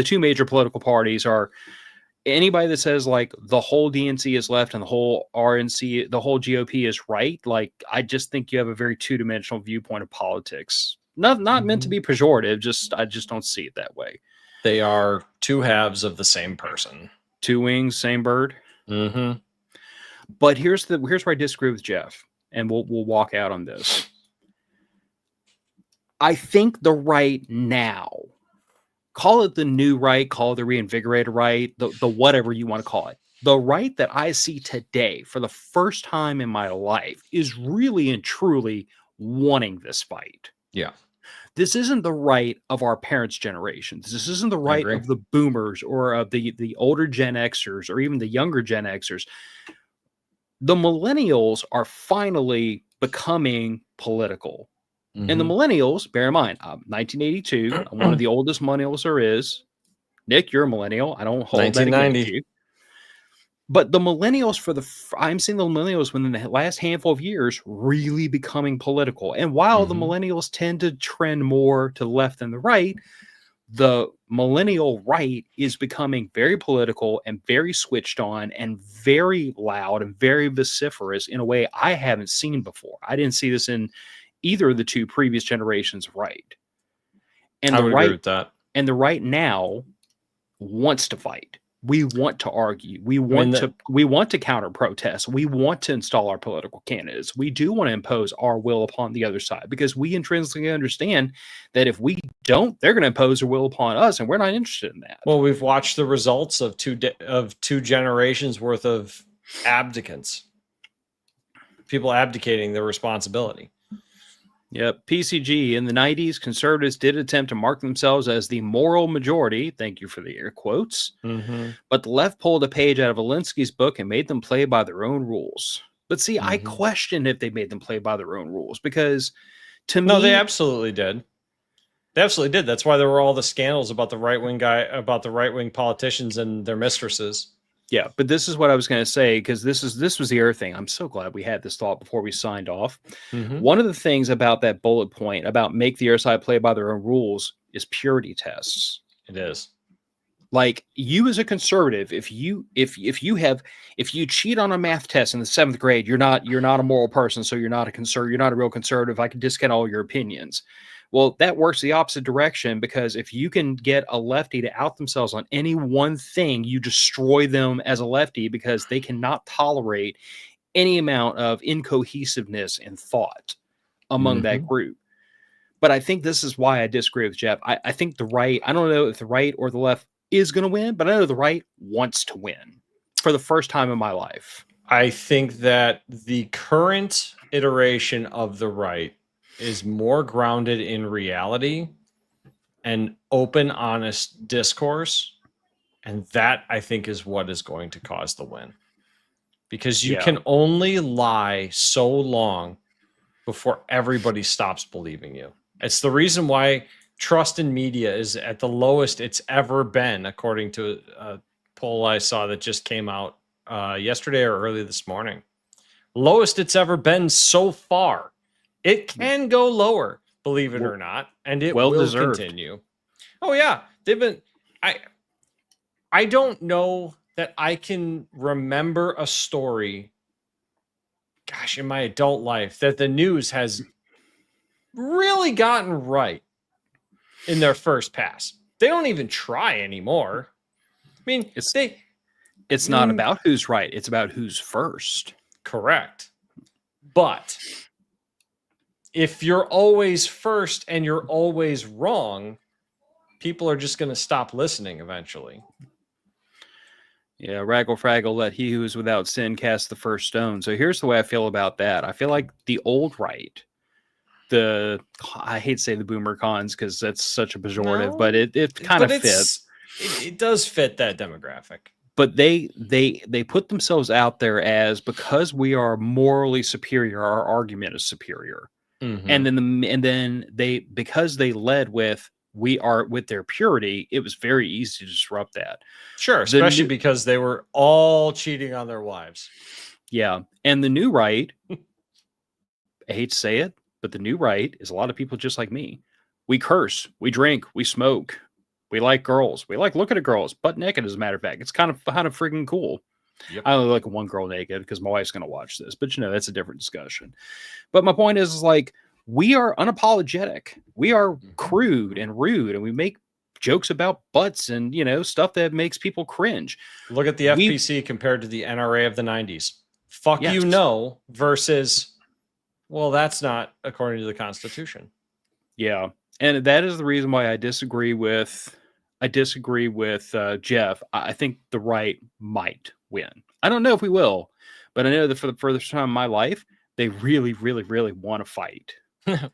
two major political parties are anybody that says like the whole DNC is left and the whole RNC, the whole GOP is right. Like, I just think you have a very two-dimensional viewpoint of politics. Not meant to be pejorative. I just don't see it that way. They are two halves of the same person. Two wings, same bird. But here's where I disagree with Jeff, and we'll walk out on this. I think the right now, call it the new right, call it the reinvigorated right, the whatever you want to call it. The right that I see today for the first time in my life is really and truly wanting this fight. Yeah. This isn't the right of our parents' generations. This isn't the right of the boomers or of the older Gen Xers or even the younger Gen Xers. The millennials are finally becoming political. And the millennials, bear in mind, I'm 1982. I'm one of the oldest millennials there is. Nick, you're a millennial. I don't hold that against you. But the millennials I'm seeing the millennials within the last handful of years really becoming political. And while the millennials tend to trend more to the left than the right, the millennial right is becoming very political and very switched on and very loud and very vociferous in a way I haven't seen before. I didn't see this in either of the two previous generations of right. And I would agree with that. And the right now wants to fight. We want to argue. We want to counter protest. We want to install our political candidates. We do want to impose our will upon the other side because we intrinsically understand that if we don't, they're going to impose their will upon us, and we're not interested in that. Well, we've watched the results of two generations worth of abdicants. People abdicating their responsibility. Yep. PCG, in the 90s, conservatives did attempt to mark themselves as the moral majority. Thank you for the air quotes. But the left pulled a page out of Alinsky's book and made them play by their own rules. But see, I question if they made them play by their own rules because to me... No, they absolutely did. They absolutely did. That's why there were all the scandals about the right-wing politicians and their mistresses. Yeah, but this is what I was going to say, because this was the other thing. I'm so glad we had this thought before we signed off. One of the things about that bullet point about make the other side play by their own rules is purity tests. It is. Like, you as a conservative, if you cheat on a math test in the 7th grade, you're not a moral person, so you're not a real conservative. I can discount all your opinions. Well, that works the opposite direction, because if you can get a lefty to out themselves on any one thing, you destroy them as a lefty because they cannot tolerate any amount of incohesiveness and thought among that group. But I think this is why I disagree with Jeff. I think the right, I don't know if the right or the left is going to win, but I know the right wants to win for the first time in my life. I think that the current iteration of the right is more grounded in reality and open, honest discourse. And that, I think, is what is going to cause the win. Because you can only lie so long before everybody stops believing you. It's the reason why trust in media is at the lowest it's ever been, according to a poll I saw that just came out yesterday or early this morning. Lowest it's ever been so far. It can go lower, believe it or not, and it will continue. Oh yeah, they've been. I don't know that I can remember a story, gosh, in my adult life that the news has really gotten right in their first pass. They don't even try anymore. I mean, it's not about who's right; it's about who's first. Correct, but if you're always first and you're always wrong, people are just going to stop listening eventually. Yeah, Raggle Fraggle, let he who is without sin cast the first stone. So here's the way I feel about that. I feel like the old right, I hate to say the boomer cons because that's such a pejorative, No, but it kind of fits. It does fit that demographic. But they put themselves out there as, because we are morally superior, our argument is superior. And then because they led with we are with their purity, it was very easy to disrupt that. Sure, especially because they were all cheating on their wives. Yeah. And the new right, I hate to say it, but the new right is a lot of people just like me. We curse, we drink, we smoke, we like girls, we like looking at girls, butt naked, as a matter of fact. It's kind of freaking cool. Yep. I only like one girl naked because my wife's going to watch this, but that's a different discussion. But my point is like, we are unapologetic. We are crude and rude, and we make jokes about butts and, stuff that makes people cringe. Look at the FPC compared to the NRA of the 90s. Fuck yes. Versus, well, that's not according to the Constitution. Yeah. And that is the reason why I disagree with Jeff. I think the right might win. I don't know if we will, but I know that for the first time in my life, they really, really, really want to fight.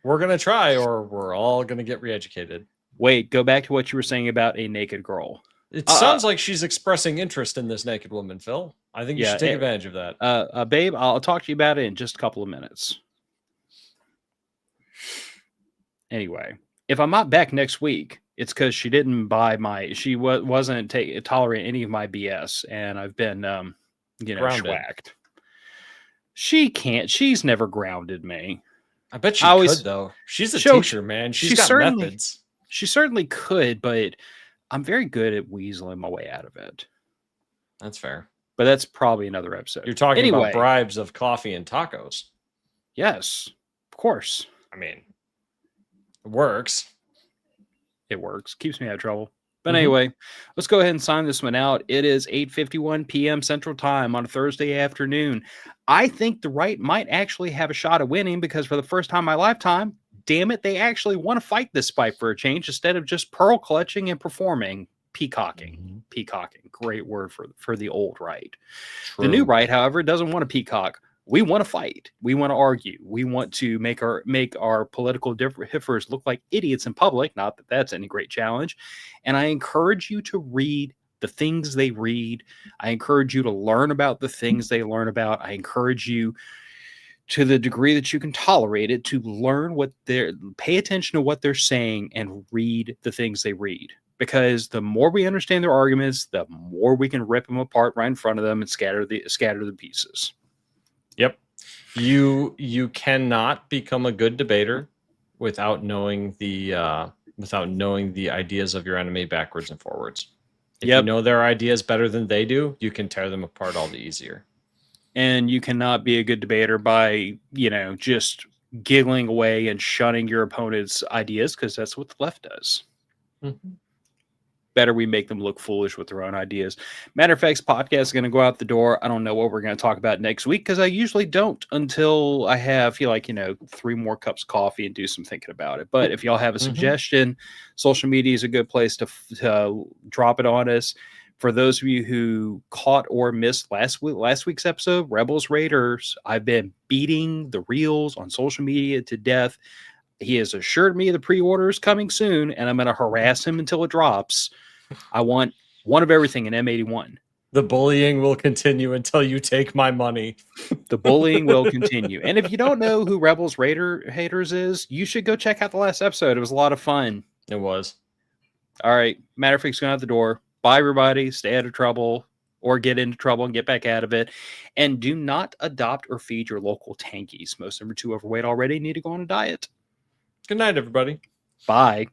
We're going to try, or we're all going to get re-educated. Wait, go back to what you were saying about a naked girl. It sounds like she's expressing interest in this naked woman, Phil. I think you should take advantage of that. Babe, I'll talk to you about it in just a couple of minutes. Anyway, if I'm not back next week, it's because she didn't buy she wasn't tolerating any of my BS, and I've been, schwacked. She's never grounded me. I bet she could, though. She's a teacher, man. She's got methods. She certainly could, but I'm very good at weaseling my way out of it. That's fair. But that's probably another episode. You're talking about bribes of coffee and tacos. Yes, of course. I mean, it works. It works. Keeps me out of trouble. But anyway, let's go ahead and sign this one out. It is 8:51 p.m. Central Time on a Thursday afternoon. I think the right might actually have a shot at winning because for the first time in my lifetime, damn it, they actually want to fight this fight for a change instead of just pearl clutching and performing. Peacocking. Peacocking. Great word for the old right. True. The new right, however, doesn't want to peacock. We want to fight. We want to argue. We want to make our political differs look like idiots in public. Not that that's any great challenge. And I encourage you to read the things they read. I encourage you to learn about the things they learn about. I encourage you, to the degree that you can tolerate it, to learn pay attention to what they're saying and read the things they read. Because the more we understand their arguments, the more we can rip them apart right in front of them and scatter the pieces. Yep. You cannot become a good debater without knowing the ideas of your enemy backwards and forwards. If you know their ideas better than they do, you can tear them apart all the easier. And you cannot be a good debater by, just giggling away and shunning your opponent's ideas, because that's what the left does. Better we make them look foolish with their own ideas. Matter of fact, podcast is going to go out the door. I don't know what we're going to talk about next week because I usually don't until I feel like 3 more cups of coffee and do some thinking about it. But if y'all have a suggestion, social media is a good place to drop it on us. For those of you who caught or missed last week's episode, Rebels Raiders, I've been beating the reels on social media to death. He has assured me the pre-order is coming soon, and I'm going to harass him until it drops. I want one of everything in M81. The bullying will continue until you take my money. The bullying will continue. And if you don't know who Rebels Raider Haters is, you should go check out the last episode. It was a lot of fun. It was. All right. Matterfix's going out the door. Bye, everybody. Stay out of trouble or get into trouble and get back out of it. And do not adopt or feed your local tankies. Most of them are too overweight already. Need to go on a diet. Good night, everybody. Bye.